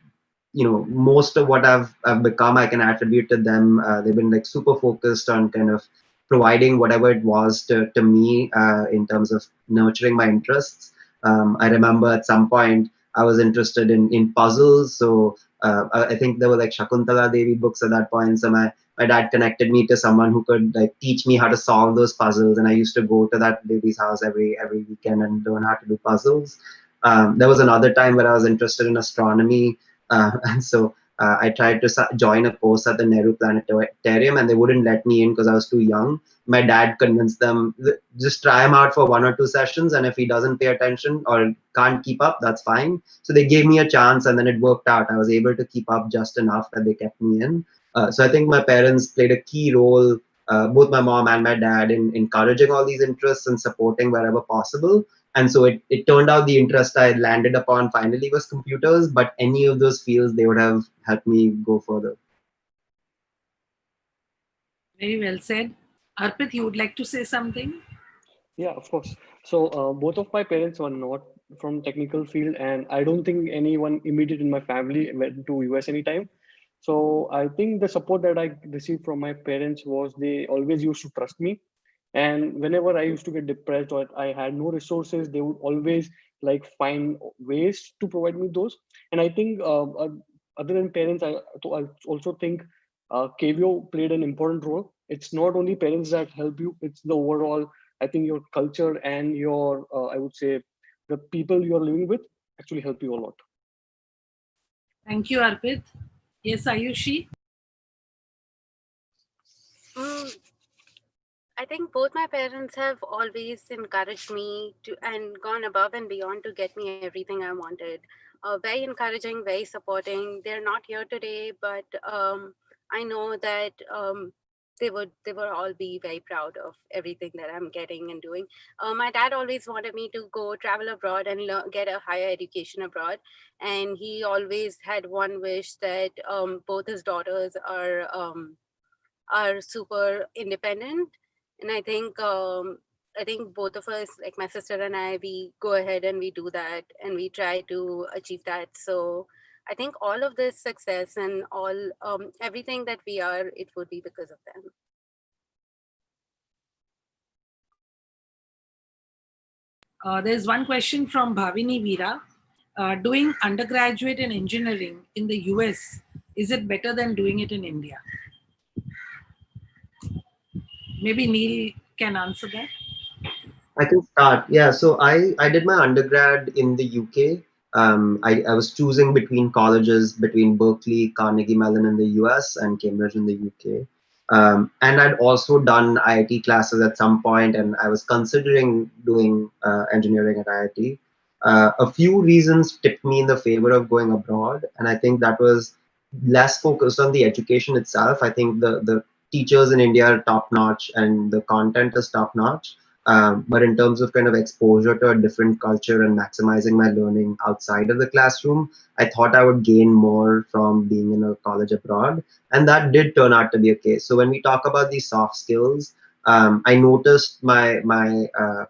most of what I've become I can attribute to them. They've been like super focused on kind of providing whatever it was to me in terms of nurturing my interests. I remember at some point I was interested in puzzles, so I think there were like Shakuntala Devi books at that point. So my dad connected me to someone who could like teach me how to solve those puzzles, and I used to go to that lady's house every weekend and learn how to do puzzles. There was another time where I was interested in astronomy, and so I tried to join a course at the Nehru Planetarium, and they wouldn't let me in because I was too young. My dad convinced them, just try him out for 1 or 2 sessions, and if he doesn't pay attention or can't keep up, that's fine. So they gave me a chance, and then it worked out. I was able to keep up just enough that they kept me in. So I think my parents played a key role, both my mom and my dad, in encouraging all these interests and supporting wherever possible. And so it turned out the interest I landed upon finally was computers, but any of those fields, they would have helped me go further. Very well said. Arpit, you would like to say something? Yeah, of course. So both of my parents were not from technical field, and I don't think anyone immediate in my family went to US anytime. So I think the support that I received from my parents was they always used to trust me. And whenever I used to get depressed or I had no resources, they would always like find ways to provide me those. And I think other than parents, I also think KVO played an important role. It's not only parents that help you; it's the overall. I think your culture and your, I would say, the people you're living with actually help you a lot. Thank you, Arpit. Yes, Ayushi. Mm, I think both my parents have always encouraged me to and gone above and beyond to get me everything I wanted. very encouraging, very supporting. They're not here today, but I know that they would all be very proud of everything that I'm getting and doing. My dad always wanted me to go travel abroad and get a higher education abroad, and he always had one wish that both his daughters are super independent. And I think both of us, like my sister and I, we go ahead and we do that and we try to achieve that. So I think all of this success and all everything that we are, it would be because of them. There's one question from Bhavini Veera. Doing undergraduate in engineering in the US, is it better than doing it in India? Maybe Neil can answer that. I can start. Yeah, so I did my undergrad in the UK. I was choosing between colleges between Berkeley, Carnegie Mellon in the US, and Cambridge in the UK. And I'd also done IIT classes at some point, and I was considering doing engineering at IIT. A few reasons tipped me in the favor of going abroad, and I think that was less focused on the education itself. I think the teachers in India are top notch, and the content is top notch, but in terms of kind of exposure to a different culture and maximizing my learning outside of the classroom, I thought I would gain more from being in a college abroad. And that did turn out to be a case. So when we talk about these soft skills, I noticed my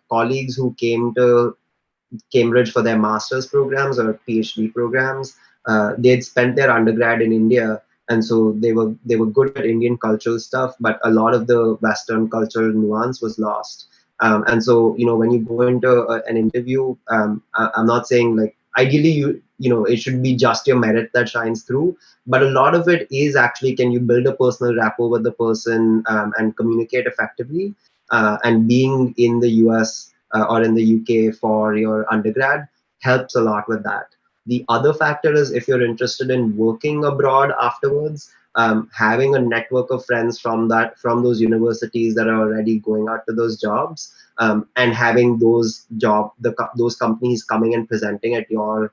colleagues who came to Cambridge for their master's programs or PhD programs. They'd spent their undergrad in India, and so they were good at Indian cultural stuff, but a lot of the Western cultural nuance was lost. And so, when you go into an interview, I'm not saying like ideally it should be just your merit that shines through, but a lot of it is actually, can you build a personal rapport with the person, and communicate effectively. And being in the US or in the UK for your undergrad helps a lot with that. The other factor is, if you're interested in working abroad afterwards, having a network of friends from those universities that are already going out to those jobs, and having those companies coming and presenting at your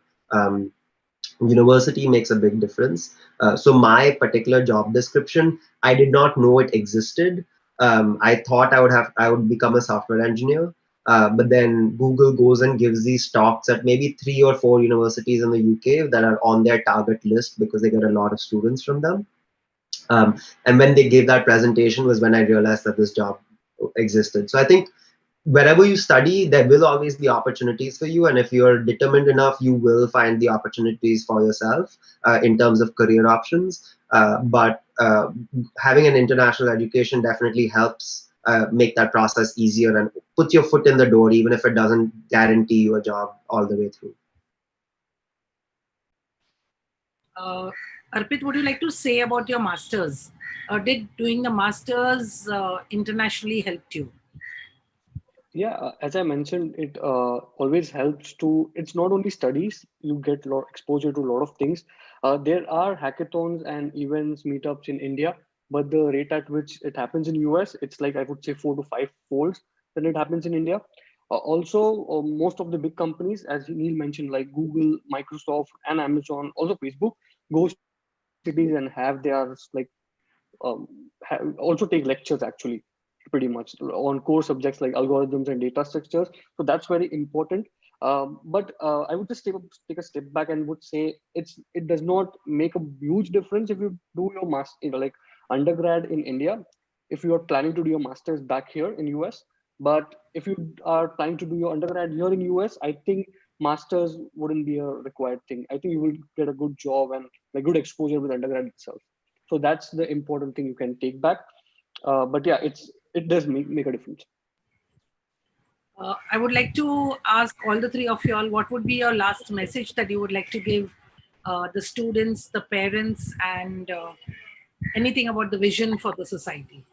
university makes a big difference. So my particular job description, I did not know it existed. I thought I would become a software engineer, but then Google goes and gives these talks at maybe 3 or 4 universities in the UK that are on their target list because they get a lot of students from them. And when they gave that presentation was when I realized that this job existed. So I think wherever you study, there will always be opportunities for you. And if you're determined enough, you will find the opportunities for yourself in terms of career options. But having an international education definitely helps make that process easier and put your foot in the door, even if it doesn't guarantee you a job all the way through. Arpit, would you like to say about your masters? Did doing the masters internationally helped you? Yeah, as I mentioned, it always helps to, it's not only studies, you get a lot exposure to a lot of things. There are hackathons and events, meetups in India, but the rate at which it happens in US, it's like, I would say 4 to 5 folds than it happens in India. Also, most of the big companies, as Neil mentioned, like Google, Microsoft, and Amazon, also Facebook, goes to cities and have their like also take lectures actually pretty much on core subjects like algorithms and data structures. So that's very important. But I would just take a step back and would say it does not make a huge difference if you do your master, like undergrad in India, if you are planning to do your masters back here in US. But if you are planning to do your undergrad here in US, I think masters wouldn't be a required thing. I think you will get a good job and like good exposure with undergrad itself. So that's the important thing you can take back. But yeah, it does make a difference. I would like to ask all the three of you all, what would be your last message that you would like to give the students, the parents, and anything about the vision for the society?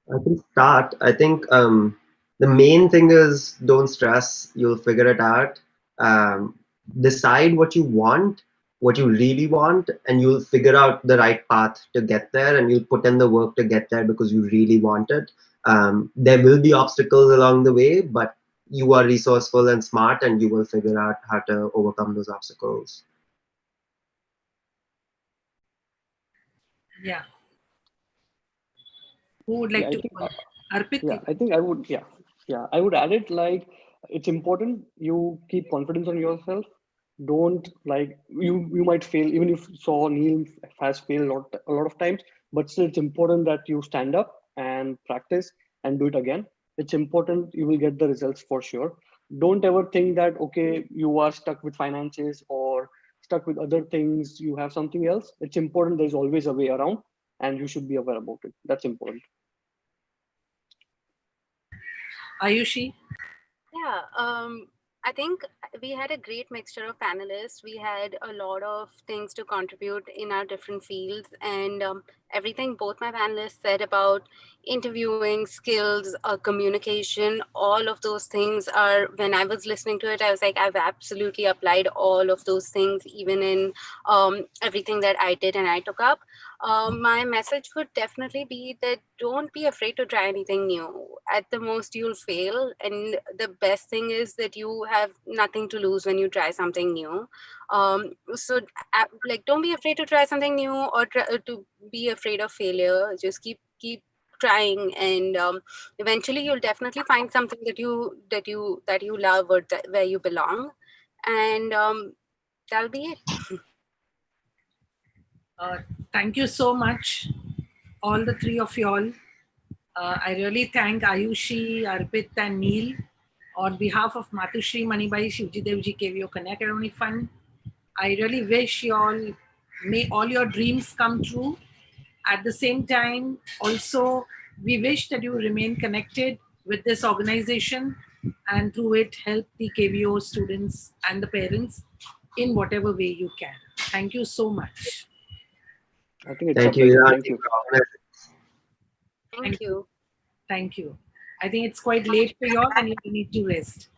I can start. I think the main thing is, don't stress. You'll figure it out. Decide what you want, what you really want, and you'll figure out the right path to get there. And you'll put in the work to get there because you really want it. There will be obstacles along the way, but you are resourceful and smart, and you will figure out how to overcome those obstacles. Yeah. Who would like I to think, go? Arpit? yeah, I think I would, I would add it like it's important you keep confidence on yourself. Don't like you might fail, even if saw Neil has failed a lot of times, but still it's important that you stand up and practice and do it again. It's important you will get the results for sure. Don't ever think that okay, you are stuck with finances or stuck with other things, you have something else. It's important there's always a way around and you should be aware about it. That's important. Ayushi? Yeah, I think we had a great mixture of panelists. We had a lot of things to contribute in our different fields, and everything both my panelists said about interviewing skills, communication, all of those things are, when I was listening to it, I was like, I've absolutely applied all of those things, even in everything that I did and I took up. My message would definitely be that don't be afraid to try anything new. At the most, you'll fail. And the best thing is that you have nothing to lose when you try something new. Like, don't be afraid to try something new or to be afraid of failure. Just keep trying, and eventually you'll definitely find something that you love, or where you belong, and that'll be it. Thank you so much, all the three of y'all. I really thank Ayushi, Arpit, and Neil on behalf of Matushri Manibai Shivji Devji KVO Kanya Academy Fund. I really wish y'all may all your dreams come true. At the same time, also, we wish that you remain connected with this organization and through it help the KVO students and the parents in whatever way you can. Thank you so much. I think it's a Thank you, pleasure. Ilan. Thank you. Thank you. Thank you. I think it's quite late for y'all and you need to rest.